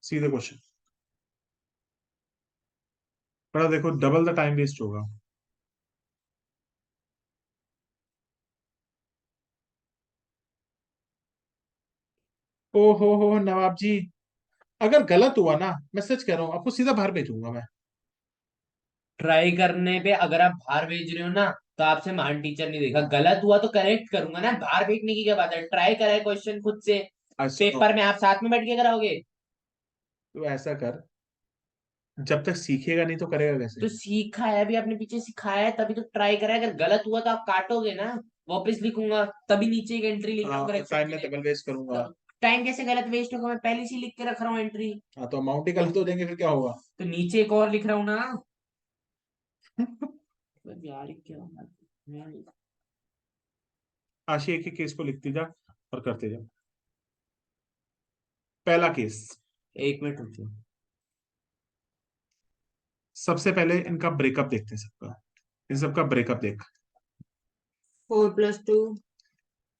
सीधे क्वेश्चन पढ़ा, देखो डबल द टाइम वेस्ट होगा। ओ हो नवाब जी, अगर गलत हुआ ना, मैं सच कह रहा हूं आपको सीधा बाहर भेजूंगा मैं। ट्राई करने पे अगर आप बाहर भेज रहे हो ना, तो आपसे महान टीचर नहीं देखा। गलत हुआ तो करेक्ट करूंगा ना, बाहर भेजने की क्या बात है? ट्राई करा है क्वेश्चन खुद से, आज सुनो, पेपर में आप साथ में बैठ के कराओगे। तो ऐसा कर, जब तक सीखेगा नहीं तो करेगा कैसे? तो सीखा है अभी, आपने पीछे सिखाया है तभी तो ट्राई करा है। अगर गलत हुआ तो आप काटोगे ना, वापस लिखूंगा तभी नीचे एक एंट्री लिख रहा हूँ करेक्शन टाइम के में लिए। डबल वेस्ट करूंगा। टाइम कैसे गलत वेस्ट होगा, मैं पहले से ही लिख के रख रहा हूँ एंट्री। हाँ तो अमाउंट ही गलत हो जाएंगे, फिर क्या होगा? तो नीचे एक और लिख रहा हूँ ना। मतलब यार ये क्या यार। आशी एक ही केस को लिखती जा और करते जा। पहला केस, एक मिनट रुको। सबसे पहले इनका ब्रेकअप देखते हैं सबका। इन सबका ब्रेकअप देख। 4 + 2,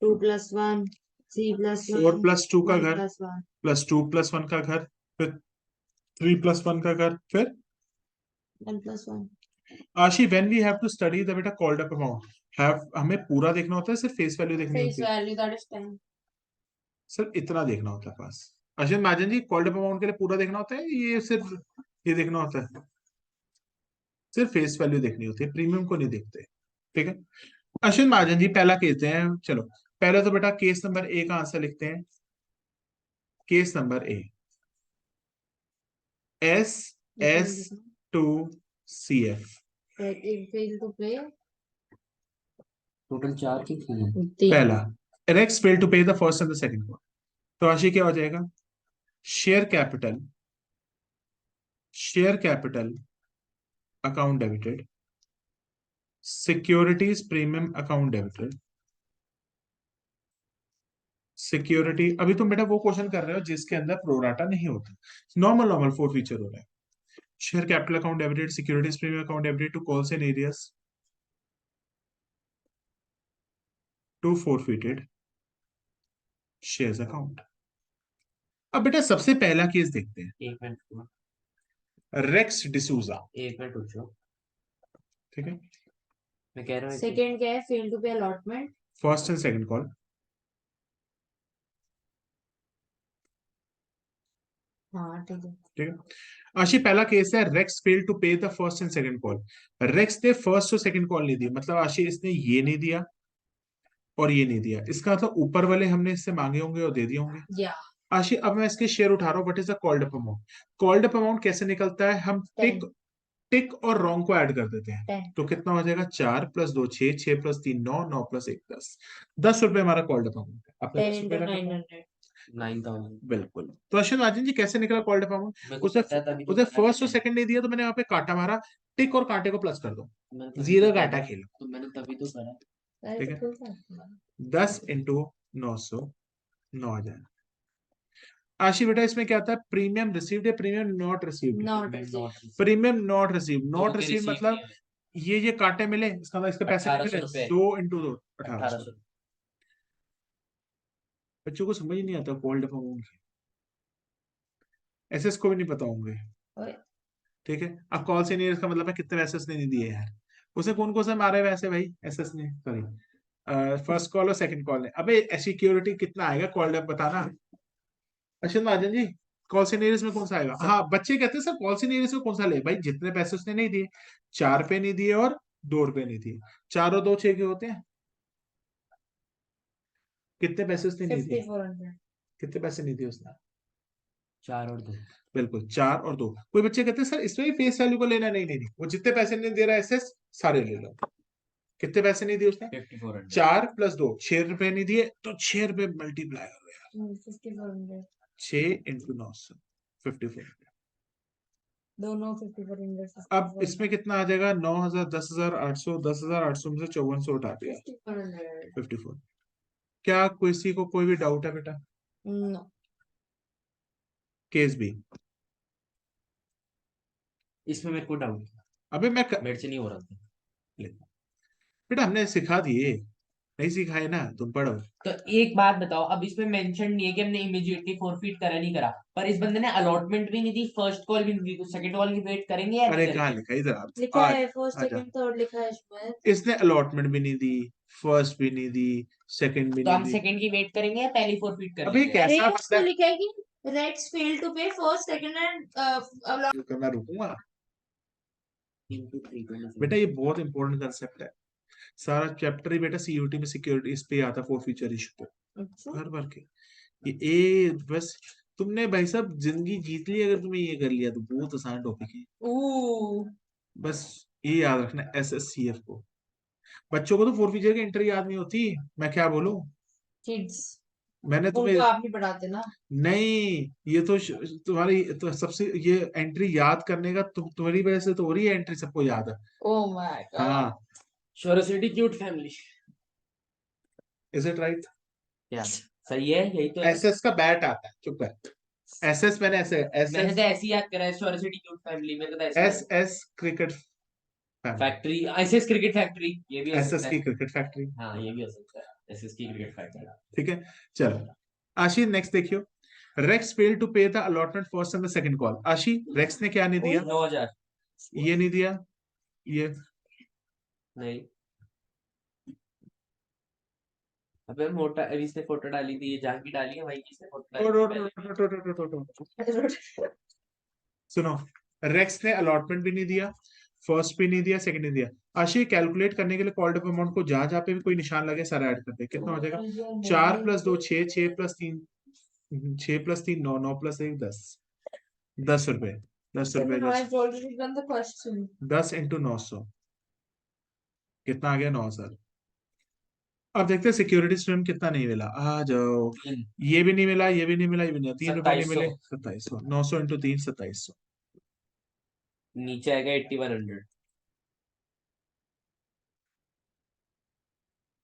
2 + 1, 3 + 4 1, + 2 का 1 घर, + 1, +2 + 1 का घर, फिर 3 + 1 का घर, फिर 1 + 1. Ashi when we have to study the बेटा कॉल्ड अप अमाउंट, हैव हमें पूरा देखना होता है, सिर्फ फेस वैल्यू देखनी Face होती है? value, that is 10. सिर्फ इतना देखना होता है बस। Ashwin Mahajan ji, called up amount के लिए पूरा देखना होता है, ये सिर्फ ये देखना होता है? सिर्फ फेस वैल्यू देखनी होती है, प्रीमियम को नहीं देखते। ठीक है अश्विन महाजन जी, पहला केस हैं, चलो पहले तो बेटा केस नंबर ए का आंसर लिखते हैं। Case number A, S2CF। Fail to pay. Total 4 की थी। पहला, RX failed to pay the first and the second one। तो आशी क्या हो जाएगा? Share capital account debited, securities premium account debited. Security, अभी तुम बेटा वो क्वेश्चन कर रहे हो जिसके अंदर प्रोराटा नहीं होता, नॉर्मल 4 फीचर हो रहा है। Share capital account debited, securities premium account debited to calls and arrears, to forfeited shares account. अब बेटा सबसे पहला केस देखते हैं, एक मिनट रुको। रेक्स डिसूजा। एक मिनट रुको। ठीक है, मैं कह रहा हूँ Second क्या है? Fail to pay allotment. First and second call. हाँ ठीक है. ठीक है आशी, पहला केस है Rex fail to pay the first and second call. Rex ने फर्स्ट और सेकंड कॉल नहीं दी, मतलब आशी इसने ये नहीं दिया और ये नहीं दिया, इसका मतलब ऊपर वाले हमने इससे मांगे होंगे और दे दिए होंगे। Yeah. आशी अब मैं इसके शेयर उठा रहा हूँ, what is the called up amount? Called up amount कैसे निकलता है? हम 10. टिक और रॉन्ग को ऐड कर देते हैं। 10. तो कितना हो जाएगा? 4 + 2 6, 6 + 3 9, 9 + 1 10। 10 रुपए हमारा कॉल्ड अप अमाउंट है। आपने 10 10 रुपए into रखा था? 900. 9000। बिल्कुल। तो अश्विन राजन जी कैसे निकला कॉल्ड अप अमाउंट? मेरे को उसे पता था अभी तो उसे पता फर्स्ट और है। सेकंड नहीं दिया तो मैंने वहां पे काटा मारा, टिक और कांटे को प्लस कर दो, मैंने तभी जीरो तो कांटा करा। खेलो। तो मैंने तभी तो करा। ठीक है, That is cool. 10 × 900, 9000। आशी बेटा इसमें क्या आता है? प्रीमियम रिसीव्ड या premium not received? Not received. Not premium not received. दो नॉट के रिसीव्ड रिसीव मतलब किए। ये कांटे मिले, इसका मतलब इसके पैसे नहीं 1800 मिले। रुपए। 2 × 2 1800। 1800। बच्चों को समझ ही नहीं आता कॉल्ड अप अमाउंट, एसएस को भी नहीं पता होंगे। ओए. ठीक है, अब कॉल से नहीं, इसका मतलब है कितने पैसे उसने नहीं दिए यार। उसे कौन कौन से मारे वैसे भाई एसएस ने, सॉरी फर्स्ट कॉल और सेकंड कॉल ने। अबे सिक्योरिटी कितना आएगा कॉल्ड अप बताना। अच्छा महाजन जी, कॉल सीनियर्स में कौन सा आएगा? हाँ बच्चे कहते हैं सर कॉल सीनियर्स में कौन सा ले, भाई जितने पैसे उसने नहीं दिए, 4 रुपए नहीं दिए और 2 रुपए नहीं दिए, 4 और 2 6 के होते हैं। कितने पैसे उसने नहीं दिए? 5400. कितने पैसे नहीं दिए उसने? 4 और 2। बिल्कुल 4 और 2। कोई बच्चे कहते हैं सर इसमें भी फेस वैल्यू को लेना, नहीं नहीं नहीं, वो जितने पैसे नहीं दे रहा है एसएस सारे ले लो। कितने पैसे नहीं दिए उसने? 5400। 4 + 2 6 रुपए नहीं दिए, तो 6 रुपए मल्टीप्लाई करो यार, 5400. 6 × 900, 54। दोनों 5400. अब इसमें कितना आ जाएगा? 9000, 10800, 10800 में से 5400 उठा दिया, 5400. 54। क्या किसी को कोई भी डाउट है बेटा? No. Case B. इसमें मेरे को डाउट अबे मेरे से नहीं हो रहा था। बेटा हमने सिखा दिए, नहीं सिखाए ना, तुम पढ़ो। तो एक बात बताओ, अब इसमें मेंशन नहीं है कि हमने इमीडिएटली फॉरफिट करा नहीं करा, पर इस बंदे ने अलॉटमेंट भी नहीं दी, फर्स्ट कॉल भी नहीं दी, तो सेकंड कॉल की वेट करेंगे या अरे नहीं कहाँ करेंगे? लिखा इधर लिखा आज है फर्स्ट आजा। सेकंड थर्ड लिखा है इसमें. इसने अलॉटमेंट भी नहीं दी, फर्स्ट भी नहीं दी, सेकंड भी तो नहीं हम दी। सेकंड की वेट करेंगे या पहली फॉरफिट कर अबे लेंगे? अरे कैसा उसको बंदा लिखा है कि रेट्स फेल टू पे फर्स्ट सेकंड एंड करना रुकूंगा 3 to 3 बेटा, ये बहुत इंपॉर्टेंट कंसेप्ट है। सारा चैप्टर ही बेटा सीयूटी में सिक्योरिटी इस पे आता है, 4 फीचर इशू पे, अच्छा. हर बार के ये बस तुमने भाई साहब जिंदगी जीत ली अगर तुम्हें ये कर लिया तो। बहुत आसान टॉपिक है, Ooh, बस ये याद रखना SSCF को। बच्चों को तो फोर्फीचर की एंट्री याद नहीं होती, मैं क्या बोलूं। kids. मैंने तुम्हें, उनको आप नहीं पढ़ाते ना। नहीं ये तो तुम्हारी तो सबसे ये एंट्री याद करने का तुम्हारी वजह से तो हो रही है, एंट्री सबको याद है। Oh my God. हाँ, surety cute family. Is it right? क्या सही है? यही तो है। SS का बैट आता है, चुप कर। SS मैंने ऐसे मैंने SS तो ऐसी याद करा है, श्योरिटी क्यूट फैमिली। मेरे को तो ऐसे SS cricket family, factory, SS cricket factory, ये भी हो SS सकता की है। Cricket factory. हाँ, ये भी हो सकता है, एसएस की क्रिकेट फैक्ट्री। ठीक है, चलो आशी नेक्स्ट देखियो। Racks fail to pay the allotment first and the second call. आशी, रेक्स ने क्या नहीं दिया? 9,000 ये नहीं दिया, ये नहीं। अबे मोटा, अभी इसने फोटो डाली थी, ये जहाँ की डाली है भाई, किसने फोटो डाली थी? सुनो, रेक्स ने अलॉटमेंट भी नहीं दिया, फर्स्ट भी नहीं दिया, सेकंड नहीं दिया। आशी कैलकुलेट करने के लिए कॉल्ड अप अमाउंट को जहां जहां पे भी कोई निशान लगे सारा ऐड कर दे। कितना हो जाएगा? 4 + 2 6, 6 + 3 6 + 3 9, 9 + 1 10, 10 रुपए, 10 रुपए, I've already done the question. 10 × 900 कितना आ गया? 9,000। अब देखते हैं सिक्योरिटी स्ट्रीम कितना नहीं मिला। आ जाओ, ये भी नहीं मिला, ये भी नहीं मिला, ये भी नहीं, 3 रुपए नहीं मिले। 2700, 900 × 3 2700। नीचे आएगा 8100।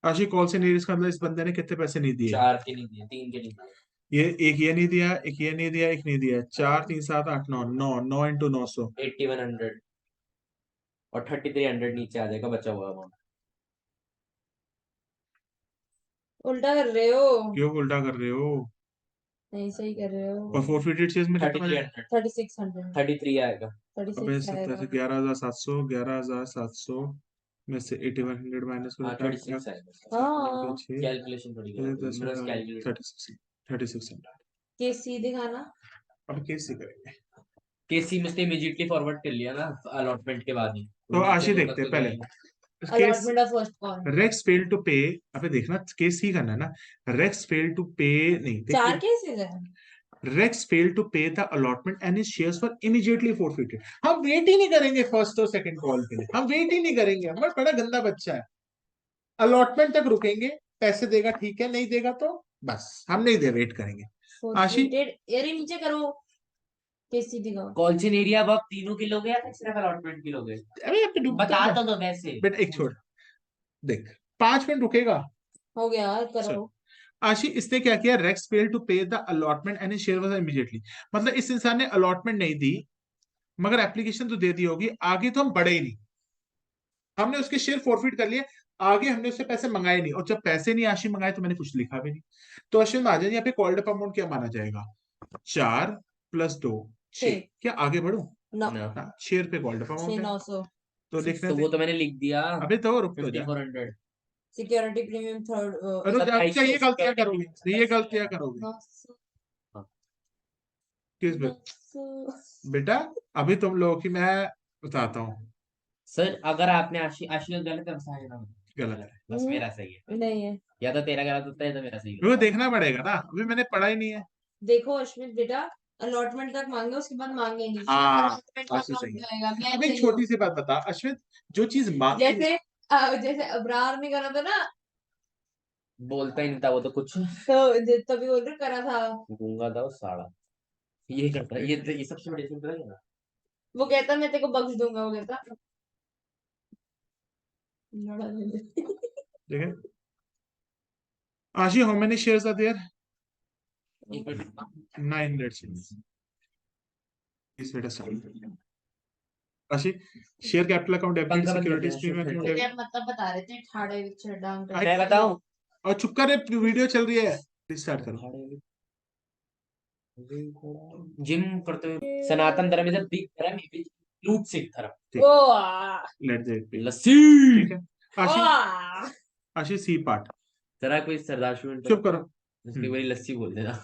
आशी कॉल से नीरज का अंदर इस बंदे ने कितने पैसे नहीं दिए? 4 के नहीं दिए, 3 के नहीं दिए। ये एक ये नहीं दिया, एक ये नहीं दिया, एक नहीं दिया। 4 3 7 8 9 9 9 × 900 8100 और 3300 नीचे आ जाएगा बचा हुआ अमाउंट। उल्टा कर रहे हो। क्यों उल्टा कर रहे हो? नहीं, सही कर रहे हो। और फोरफिटेड शेयर्स में कितना है? 3300 3600 33 आएगा। अबे 36 आएगा। 11,700, 11,700 में से 8100 माइनस करो, हाँ, क्या 36 आएगा। हाँ, कैलकुलेशन थोड़ी करो, मेरा कैलकुलेशन। 3600। केसी दिखाना। अब कैसे करेंगे? केसी में से इमीडिएटली फॉरवर्ड कर लिया ना अलॉटमेंट के बाद ही। तो आशी देखते हैं पहले case. Allotment of first call. Rex fail to pay, अबे देखना केस ही करना है ना। रेक्स फेल टू पे, नहीं 4 केसेस है। Rex fail to pay the allotment and his shares were immediately forfeited. हम वेट ही नहीं करेंगे फर्स्ट और सेकंड कॉल के लिए, हम वेट ही नहीं करेंगे, हमारा बड़ा गंदा बच्चा है। अलॉटमेंट तक रुकेंगे, पैसे देगा ठीक है, नहीं देगा तो बस हम नहीं दे, वेट करेंगे। आशी फोरफिटेड, अरे नीचे करो। केसी दिखाओ। कॉल्चिन एरिया अब तीनों की लोगे या फिर सिर्फ अलॉटमेंट की लोगे? अरे यहाँ पे डूबता बता है। तो दो वैसे। बेटा एक छोड़, देख 5 मिनट रुकेगा। हो गया, करो। चल। आशी, इसने क्या किया? Racks fail to pay the allotment and his share was immediately. मतलब इस इंसान ने अलॉटमेंट नहीं दी मगर एप्लीकेशन तो दे दी होगी, आगे तो हम बढ़े ही नहीं, हमने उसके शेयर फॉरफिट कर लिए, आगे हमने उससे पैसे मंगाए नहीं, और जब पैसे नहीं आशी मंगाए तो मैंने कुछ लिखा भी नहीं। तो अश्विन महाजन यहाँ पे कॉल्ड अप अमाउंट क्या माना जाएगा? 4 + 2 6। क्या आगे बढ़ू? ना, 6 रुपए कॉल्ड अप अमाउंट है 900। तो लिखने तो दे। वो तो मैंने लिख दिया। अबे तो रुक तो जा। 5400। Security premium third. रुक जा, क्या ये गलतियां 2700 करोगे? ये गलतियां करोगे किस पे? बेटा अभी तुम लोगों की मैं बताता हूँ। सर अगर आपने आशी आशी को गलत फंसाया ना, गलत है, बस मेरा सही है। नहीं है। या तो तेरा गलत होता है तो मेरा सही वो होता है। देखना पड़ेगा ना, अभी मैंने पढ़ा ही नहीं है। देखो अश्विन बेटा, अलॉटमेंट तक मांगे उसके बाद मांगे नहीं। हाँ, अलॉटमेंट का बात तो काम सही है। जाएगा। मैं अब एक सही छोटी हूँ। सी बात बता अश्विन, जो चीज मांगी, जैसे जैसे अब्रार ने करा था ना, बोलता ही नहीं था वो तो कुछ। तो तभी बोल रहे करा था। गूंगा था वो साला, ये करता है, ये सबसे बड़ी चीज है ना। वो कहता मैं तेरे को बख्श दूंगा, वो कहता लड़ा ले ले। ठीक है। Ashi, how many shares are there? 900 shares. इस बेटा स्टार्ट। आशी, शेयर कैपिटल अकाउंट डेबिट, पंखा बंद कर सिक्योरिटी देना, स्ट्रीम शिफ्ट अकाउंट कर डेबिट। यार मतलब बता रहे थे ठाड़े विच डाउन कर। मैं बताऊं? और चुप कर रे, वीडियो चल रही है, स्टार्ट करो। जिम करते हुए सनातन धर्म इज अ बिग धर्म, लूट सिख धर्म। ओ लेट देट बी। लस्सी। ठीक है। आशी, आशी सी पार्ट। जरा कोई सरदार स्टूडेंट चुप करो। उसकी बड़ी लस्सी बोल देना,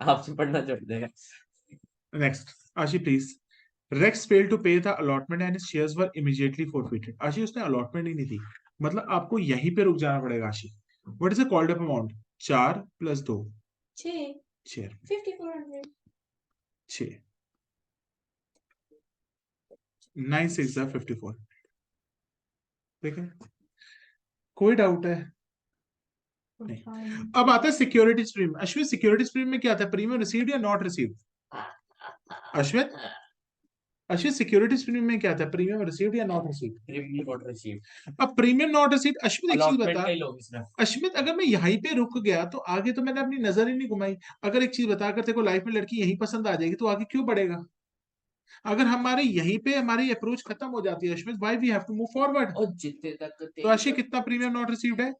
आपसे पढ़ना छोड़ देगा। नेक्स्ट। आशी please. Racks fail to pay the allotment and his shares were immediately forfeited. आशी, उसने अलॉटमेंट ही नहीं दी, मतलब आपको यहीं पे रुक जाना पड़ेगा आशी। What is the called up amount? 4 + 2 6 share 5400 6 9 6 54। ठीक है, कोई डाउट है? नहीं। अब आता है सिक्योरिटी स्ट्रीम। अश्वित सिक्योरिटी स्ट्रीम में क्या आता है? प्रीमियम रिसीव्ड या नॉट रिसीव्ड? अश्वित अश्वित सिक्योरिटी स्ट्रीम में क्या आता है? प्रीमियम रिसीव्ड या not received? Premium not received. अब प्रीमियम नॉट रिसीव्ड, अश्वित एक चीज अलॉटमेंट बता, का ही लोगे सिर्फ। अश्वित अगर मैं यहीं पे रुक गया तो आगे तो मैंने अपनी नजर ही नहीं घुमाई। अगर एक चीज बता, अगर तेरे को लाइफ में लड़की यहीं पसंद आ जाएगी तो आगे क्यों बढ़ेगा? अगर हमारे यहीं पे हमारी अप्रोच खत्म हो जाती है Ashwit, why we have to move forward? और जितने तक तो आशी कितना प्रीमियम नॉट रिसीव्ड है?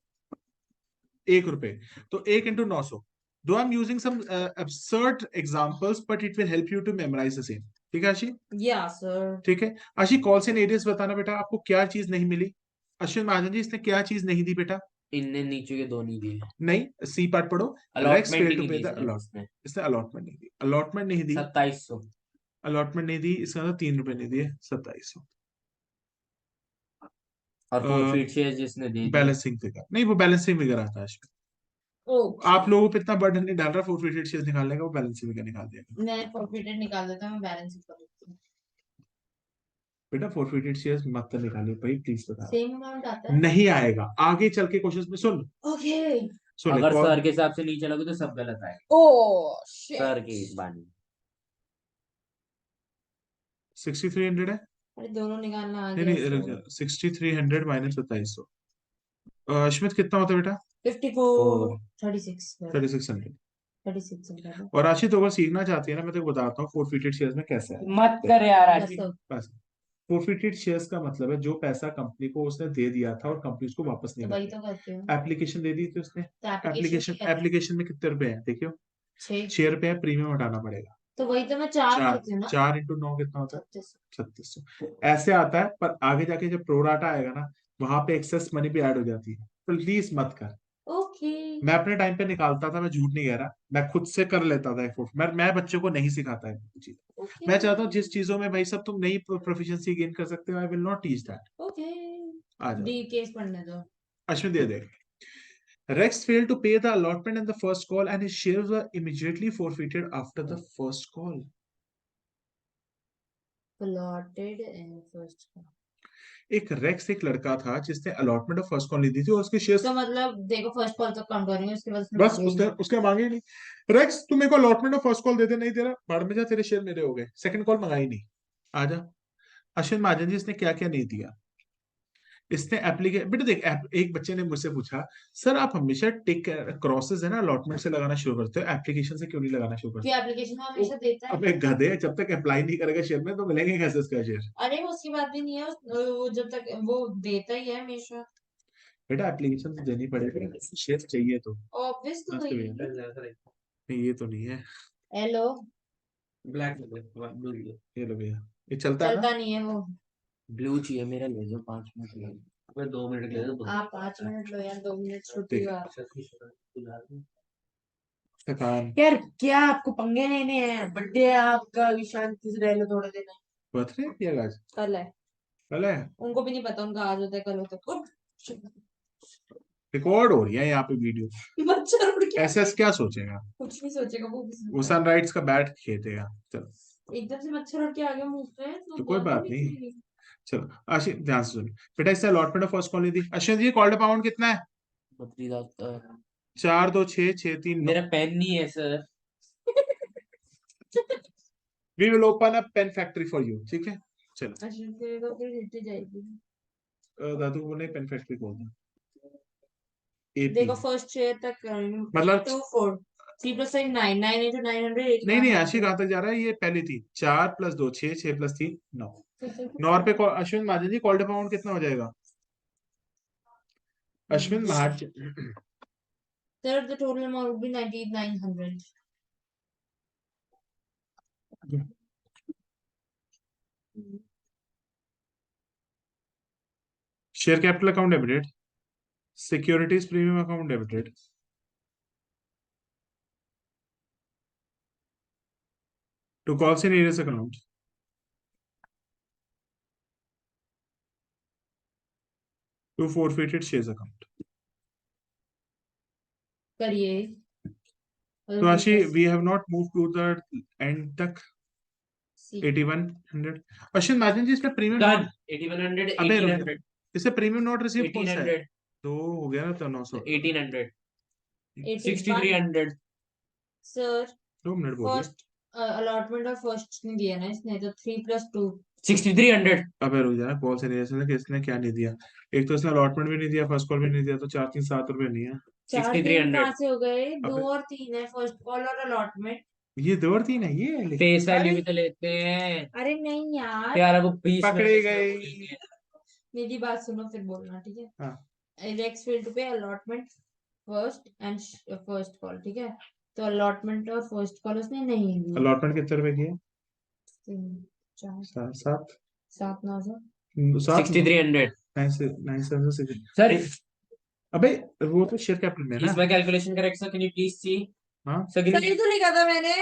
1 रुपए। तो 1 × 900। Though I am using some absurd examples but it will help you to memorize the same। ठीक है आशी? या सर। ठीक है आशी, कॉल्स एंड एरियस बताना बेटा, आपको क्या चीज नहीं मिली? अश्विन महाजन जी, इसने क्या चीज नहीं दी बेटा? इनने नीचे के दो नहीं दिए। नहीं, सी पार्ट पढ़ो। रेक्स अलॉटमेंट फेल ही टू नहीं पे दी द सिर्फ अलॉट, इसने। इसने अलॉटमेंट नहीं दी, अलॉटमेंट नहीं दी, 2700। अलॉटमेंट नहीं दी, इसका मतलब 3 रुपए नहीं दिए, 2700। और फॉरफिट शेयर जिसने दे दिए। बैलेंसिंग फिगर नहीं, वो बैलेंसिंग फिगर आता है अश्विन। ओके। आप लोगों पे इतना बर्डन नहीं डाल रहा फॉरफिटेड शेयर्स निकालने का, वो बैलेंसिंग फिगर निकाल देगा। मैं फॉरफिटेड निकाल देता हूँ, मैं बैलेंस ही कर देती हूँ। बेटा फॉरफिटेड शेयर्स मत निकालिए भाई, प्लीज बता। सेम अमाउंट आता है। नहीं आएगा, आगे चल के क्वेश्चन में सुन। ओके। सुन ले, अगर सर के हिसाब से नहीं चलोगे तो सब गलत आएगा। Oh shit. सर की बानी। 6300 है। अरे दोनों निकालना आ नहीं गया नहीं, सर। 6300 माइनस 2700। अश्मित कितना होता है बेटा? 54 36 3600। 36 है। और आशी तो अगर सीखना चाहती है ना, मैं तेको बताता हूँ फॉरफिटेड शेयर्स में कैसे है। मत कर यार बस आशीष। तो बस, फॉरफिटेड शेयर्स का मतलब है जो पैसा कंपनी को उसने दे दिया था और कंपनी उसको वापस नहीं वही करती। तो करती हूँ। एप्लीकेशन दे दी थी उसने, तो एप्लीकेशन एप्लीकेशन एप्लीकेशन में कितने रुपए हैं देखियो? 6। 6 रुपए है, प्रीमियम हटाना पड़ेगा। तो वही तो मैं 4 चार करती हूँ ना। 4 × 9 कितना होता है? 36। 3600। ऐसे आता है, पर आगे जाके जब प्रोराटा आएगा ना, वहां पे एक्सेस मनी भी ऐड हो जाती है, तो प्लीज मत कर। ओके। मैं अपने टाइम पे निकालता था, मैं झूठ नहीं कह रहा, मैं खुद से कर लेता था एक मैं बच्चों को नहीं सिखाता है चीज। ओके। मैं चाहता हूँ जिस चीजों में भाई सब तुम नई प्रोफिशिएंसी गेन कर सकते हो, I will not teach that. Okay. आ जाओ डी केस पढ़ने दो। अश्विन, दे दे। Rex failed to pay the allotment in the first call and his shares were immediately forfeited after the first call. Plotted in first. एक racks एक लड़का था जिसने अलॉटमेंट ऑफ फर्स्ट कॉल ली दी थी और उसके शेयर्स, तो मतलब देखो फर्स्ट कॉल तक काउंट करेंगे, उसके बाद उसने बस मांगे ही उसने नहीं। उसके मांगे ही नहीं। रेक्स तू मेरे को अलॉटमेंट ऑफ फर्स्ट कॉल दे दे, नहीं दे रहा, भाड़ में जा, तेरे शेयर मेरे हो गए, सेकंड कॉल मंगाई नहीं, आजा। अश्विन महाजन जी, इसने क्या क्या नहीं दिया? इसने एप्लीकेशन, बेटा देख, एक बच्चे ने मुझसे पूछा, सर आप हमेशा टिक क्रॉसेस है ना अलॉटमेंट से लगाना शुरू करते हो, एप्लीकेशन से क्यों नहीं लगाना शुरू करते? कि एप्लीकेशन में हमेशा देता है। अब एक गधे, जब तक अप्लाई नहीं करेगा शेयर में तो मिलेंगे कैसे उसका शेयर? अरे वो उसकी बात भी नहीं है, वो जब तक वो देता ही है हमेशा। बेटा एप्लीकेशन तो देनी पड़ेगी, शेयर चाहिए तो। ऑब्वियस तो नमस्ते नहीं। भैया। नहीं ये तो नहीं है। हेलो। Black blue. ये लो भैया, ये चलता है ना? चलता नहीं है वो। ब्लू चाहिए मेरा, ले जाओ 5 मिनट ले लो। मैं 2 मिनट ले लो। आप 5 मिनट लो यार, 2 मिनट छुट्टी ठीक है। हुआ। थकान। यार क्या आपको पंगे लेने हैं? बर्थडे है आपका, अभी शांति से रह लो थोड़े दिन। बर्थडे किया आज? कल है। कल है? उनको भी नहीं पता, उनका आज होता है कल होता है। रिकॉर्ड हो रही है यहाँ पे वीडियो। मच्छर उड़ गया। एसएस क्या सोचेगा? कुछ नहीं सोचेगा वो भी वो सोचेगा। सनराइज का बैट खेदेगा। चलो एकदम से मच्छर उड़ के आ गया मुंह पे, तो कोई बहुत बात ही नहीं। निकलेगी। चलो आशी ध्यान से सुनो बेटा, इससे अलॉटमेंट ऑफ फर्स्ट कॉल नहीं दी। अश्विन जी, कॉल्ड अमाउंट कितना है? 32,000। 4 2 6 6 3 9। मेरा पेन नहीं है sir. We will open a pen factory for you, ठीक है? चलो अच्छा फिर तो फिर हिट जाएगी। दादू को बोले पेन फैक्ट्री खोल दो। एपी देखो फर्स्ट शेयर तक करेंगे। मतलब 2 4 3 + 6 9 9 × 900 नहीं नहीं, आशी कहाँ तक जा रहा है? ये पहली थी 4 + 2 6 6 + 3 9। 9 रुपए अश्विन महाजन जी, कॉल्ड अमाउंट कितना हो जाएगा? Ashwin Mahajan, sir the total amount would be 9900। Share capital account debited, securities premium account debited, to calls in arrears account, to forfeited shares account. करिए। तो Ashi we have not move to the end तक C 8100। Ashwin Mahajan जी इसमें premium done 8100 अबे रुक 1800 इससे premium note receive कौन सा है? 1800 तो हो गया ना तो 900 1800 81 6300 सर 2 मिनट बोलिए। फर्स्ट अलॉटमेंट और फर्स्ट नहीं दिया ना इसने, तो 3+2 6300 अबे रुक जाना कॉल से नहीं कि इसने क्या नहीं दिया। एक तो इसने अलॉटमेंट भी नहीं दिया, फर्स्ट कॉल भी नहीं दिया, तो 4-3-7 रुपए नहीं है। 4-3 कहाँ 6300 से हो गए? 2 अबे और 3 है, फर्स्ट कॉल और अलॉटमेंट। ये 2 और 3 है ये फेस वैल्यू अरे भी तो लेते हैं अरे नहीं यार, यार, वो 20 पकड़े मिनट गए। बोलेंगे। मेरी बात सुनो फिर बोलना, ठीक है? हाँ इंडेक्स फील्ड पे allotment first and first call, ठीक है? तो अलॉटमेंट और फर्स्ट कॉल उसने नहीं दिया। अलॉटमेंट कितने रुपए की है? 3 4 7 7 9 सौ 7 6300 9 सर अबे वो तो शेयर कैपिटल में है ना। इसमें calculation correct sir, can you please see हाँ सर, सही तो लिखा था मैंने।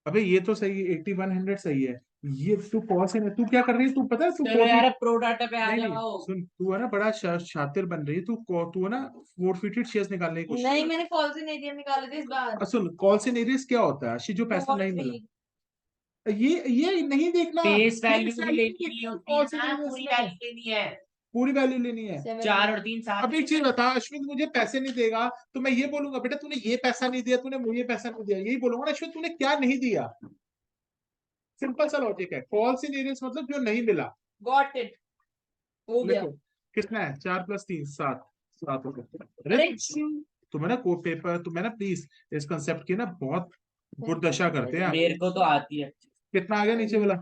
अबे ये तो सही 8100 सही है। ये तू कॉल से तू क्या कर रही है? तू पता है तू चलो कॉल यार, अब प्रो डाटा पे आ नहीं नहीं जाओ। सुन, तू है ना बड़ा शातिर बन रही है तू। तू है ना फोरफिटेड शेयर्स निकालने की कोशिश नहीं, कर। मैंने कॉल से नहीं दिया, निकाले थे इस बार। सुन कॉल से नहीं रिस्क क्या होता है आशी, जो पैसा बहुत नहीं भी। मिला ये नहीं देखना। फेस वैल्यू फेस भी वैल्यू लेनी नहीं होती कॉल है से ना, नहीं पूरी रिस्क वैल्यू लेनी है। पूरी वैल्यू लेनी है। 4 और 3 अब 7 एक चीज बता अश्विन, मुझे पैसे नहीं देगा तो मैं ये बोलूंगा बेटा तूने ये पैसा नहीं दिया, तूने मुझे पैसा नहीं दिया, यही बोलूंगा ना अश्विन तूने क्या नहीं दिया। सिंपल सा लॉजिक है। कॉल से नहीं रिस्क मतलब जो नहीं मिला। गॉट इट, हो गया। लिखो कितना है? 4+3 7 7 हो गया। अरे अरे तुम्हें ना कोड पेपर, तुम्हें ना प्लीज इस कंसेप्ट की ना बहुत दुर्दशा करते हैं आप। मेरे को तो आती है। कितना आ गया नीचे वाला?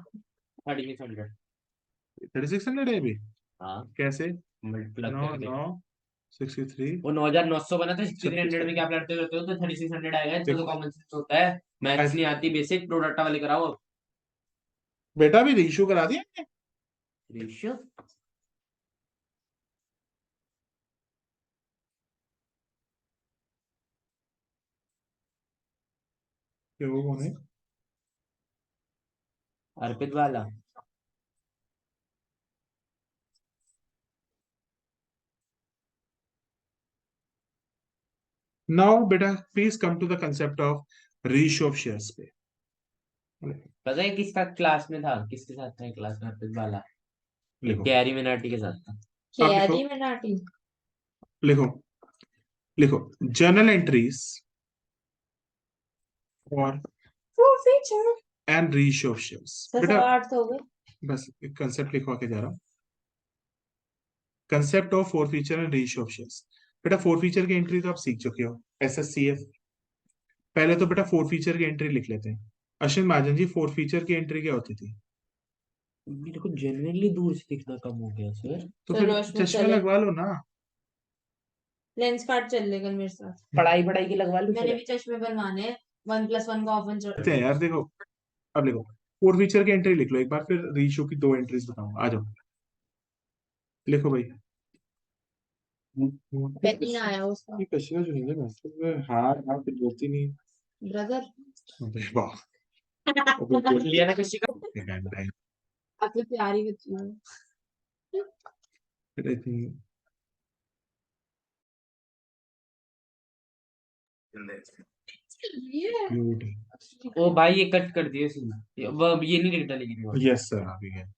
3600 3600 है अभी? हाँ, कैसे? मल्टीप्लाई 9 करके 9 63 वो 9900 बना था। 6300 में 36 क्या लड़ते रहते हो? तो 3600 आएगा। इतना तो देखो कॉमन सेंस होता है। मैथ्स नहीं आती, बेसिक प्रो डाटा वाले कराओ। बेटा भी रीशू करा दिया हमने। रेशियो क्या वो कौन है? अर्पित वाला। नाउ बेटा please come to the concept of reissue of shares पे। पता है किसका क्लास में था? किसके साथ था क्लास में अर्पित वाला? लिखो कैरी मिनाटी के साथ था। आप लिखो कैरी मिनाटी। लिखो लिखो जर्नल एंट्रीज और feature and reissue of shares. बेटा 8 हो गए। बस एक कंसेप्ट लिखवा के जा रहा हूँ। Concept of four feature and reissue of shares. बेटा फोर फीचर की एंट्री तो आप सीख चुके हो, SSCF। पहले तो बेटा फोर फीचर की एंट्री लिख लेते हैं। अश्विन महाजन जी फोर फीचर की एंट्री क्या होती थी? मेरे को जेन्युइनली दूर से दिखना कम हो गया सर। तो चलो फिर अश्विन चश्मा चले, लगवा लो ना। लेंस कार्ड चल लेगा मेरे साथ। पढ़ाई पढ़ाई की लगवा लूं मैंने फिर? भी चश्मे बनवाने हैं, 1+1 का ऑफर चल। कहते हैं यार देखो, अब लिखो फोर फीचर की एंट्री लिख लो एक बार, फिर रीशू की 2 एंट्रीज बताऊंगा। आ जाओ लिखो भाई। पेटी ना आया उसका ये कशिया जो नहीं है मतलब हाँ हाँ फिर बोलती नहीं। ब्रदर। अबे वाह। लिया ना किसी का? आपकी प्यारी बच्ची है। ओ भाई, ये कट कर दिए इसने। ये नहीं डेटा लेगी। यस सर अभी है।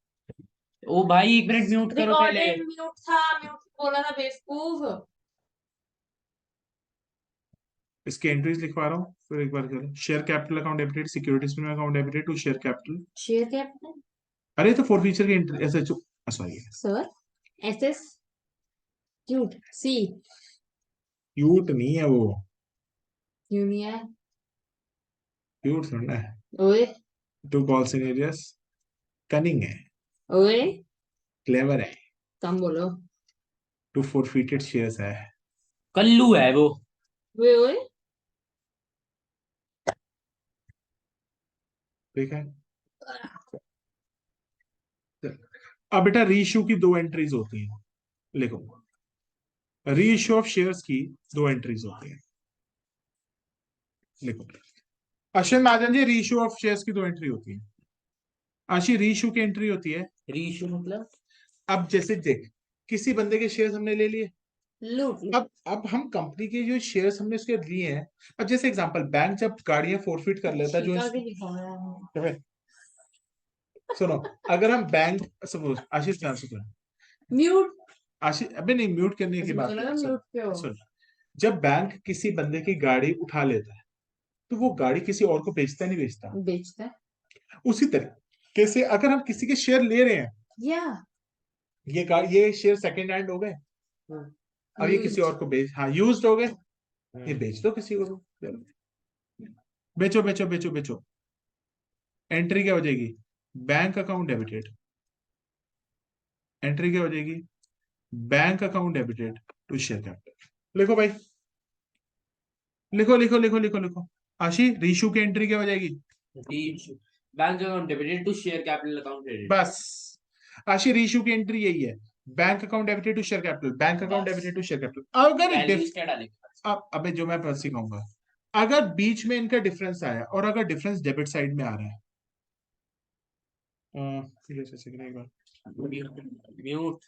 ओ भाई, 1 मिनट म्यूट करो पहले। रिकॉर्डेड म्यूट था, म्यूट बोला ना बेवकूफ। इसकी एंट्रीज लिखवा रहा हूँ फिर एक बार करें। Share capital account debited, securities में account debited to share capital. Share capital अरे तो फोर फीचर की एंट्री ऐसे sorry sir, SS cute C cute नहीं है वो। क्यों नहीं है? क्यूट थोड़ा है। ओए टू कॉल सिनेरियस कनिंग है, ओए क्लेवर है। कम बोलो। टू फोरफिटेड शेयर्स है। कल्लू है वो। ओए ओए ठीक है। अब बेटा रीइश्यू की 2 एंट्रीज होती हैं। लिखो रीइश्यू ऑफ शेयर्स की 2 एंट्रीज होती हैं। लिखो अश्विन महाजन जी रीइश्यू ऑफ शेयर्स की 2 एंट्री होती है। आशी रीइश्यू की एंट्री होती है। रीशू मतलब? अब जैसे देख किसी बंदे के शेयर्स हमने ले लिए, लूट अब हम कंपनी के जो शेयर्स हमने उसके लिए हैं, अब जैसे एग्जांपल बैंक जब गाड़ियां फोरफिट कर लेता है जो शिका भी दिखाया है। सुनो, अगर हम बैंक सपोज आशीष ध्यान से सुनो, म्यूट आशीष अबे नहीं, म्यूट करने की बात मुझे लगा नहीं, म्यूट पे हो। सुन, जब बैंक किसी बंदे की गाड़ी उठा लेता है तो वो गाड़ी किसी और को बेचता नहीं, बेचता बेचता है उसी तरीके से अगर हम किसी के शेयर ले रहे हैं, या ये गाड़ी ये शेयर सेकंड हैंड हो गए, अब ये किसी और को बेच, हाँ यूज्ड हो गए, ये बेच दो किसी को, बेचो बेचो बेचो बेचो। एंट्री क्या हो जाएगी, बैंक अकाउंट डेबिटेड, एंट्री क्या हो जाएगी, bank account debited to share capital. लिखो भाई, लिखो लिखो लिखो लिखो लिखो। आशी, रीशू की एंट्री क्या हो जाएगी, bank account debited to share capital account credit. बस आशी, रीशू की एंट्री यही है, bank account debited to share capital, bank account debited to share capital. अगर वैल्यूज क्या डालेंगे? अब अबे जो मैं सिखाऊंगा, अगर बीच में इनका डिफरेंस आया और अगर डिफरेंस डेबिट साइड में आ रहा है, एक बार म्यूट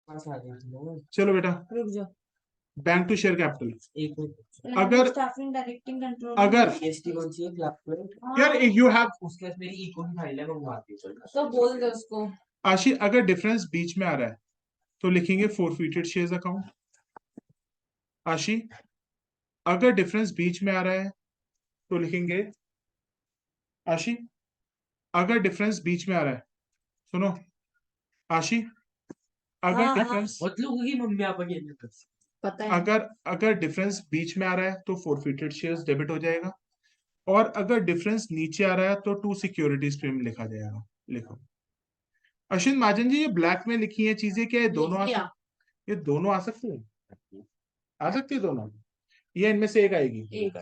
चलो बेटा, रुक जाओ बैंक टू शेयर कैपिटल। एक मिनट अगर स्टाफिंग डायरेक्टिंग कंट्रोल अगर जीएसटी कौन सी है क्लास यार यू हैव, उसके पास मेरी इको की फाइल है, मैं मंगवाती हूँ। तो बोल दो उसको आशी अगर डिफरेंस बीच में आ रहा है तो लिखेंगे फोरफिटेड शेयर्स अकाउंट। आशी अगर डिफरेंस बीच में आ रहा है तो लिखेंगे, आशी अगर डिफरेंस बीच में आ रहा है, सुनो आशी, अगर हाँ, डिफरेंस बहुत लोगों की मम्मी पापा के लिए पता है अगर अगर डिफरेंस बीच में आ रहा है तो फोरफिटेड शेयर्स डेबिट हो जाएगा, और अगर डिफरेंस नीचे आ रहा है तो टू सिक्योरिटीज प्रीमियम लिखा जाएगा। लिखो अश्विन महाजन जी, ये ब्लैक में लिखी है चीजें, क्या ये दोनों लिख दिया। ये दोनों आ सकती है, आ सकती है दोनों, ये इनमें से एक आएगी। एक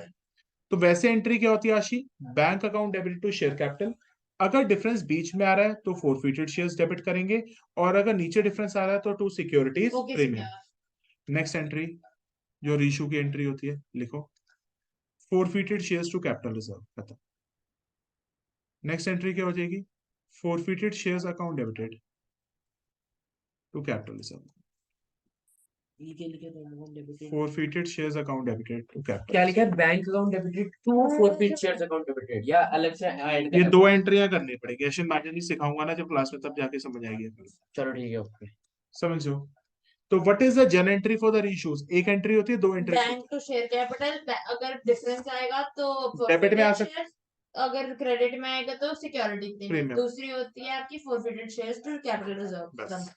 तो वैसे एंट्री क्या होती है Ashi, bank account debit to share capital, अगर डिफरेंस बीच में आ रहा है तो फोरफिटेड शेयर्स डेबिट करेंगे, और अगर नीचे डिफरेंस आ रहा है तो to securities okay premium. Next entry जो रीशू की एंट्री होती है, लिखो forfeited shares to capital reserve, खत्म। नेक्स्ट एंट्री क्या हो जाएगी, forfeited shares account debited to capital reserve, forfeited shares account debited to capital. क्या लिखा है, bank account debited to forfeit shares account debited, या अलग से ऐड ये करना? दो एंट्रियां करनी पड़ेगी, अश्विन मार्जिन सिखाऊंगा ना जब क्लास में, तब जाके समझ आएगी। चलो ठीक है, ओके। समझो, तो what is the journal entry for the reissues, एक एंट्री होती है, दो entry bank to share capital, अगर डिफरेंस आएगा तो डेबिट में आ forfeited सकता, shares, अगर क्रेडिट में आएगा तो सिक्योरिटी Premium. दूसरी होती है आपकी forfeited shares to capital reserve. बस।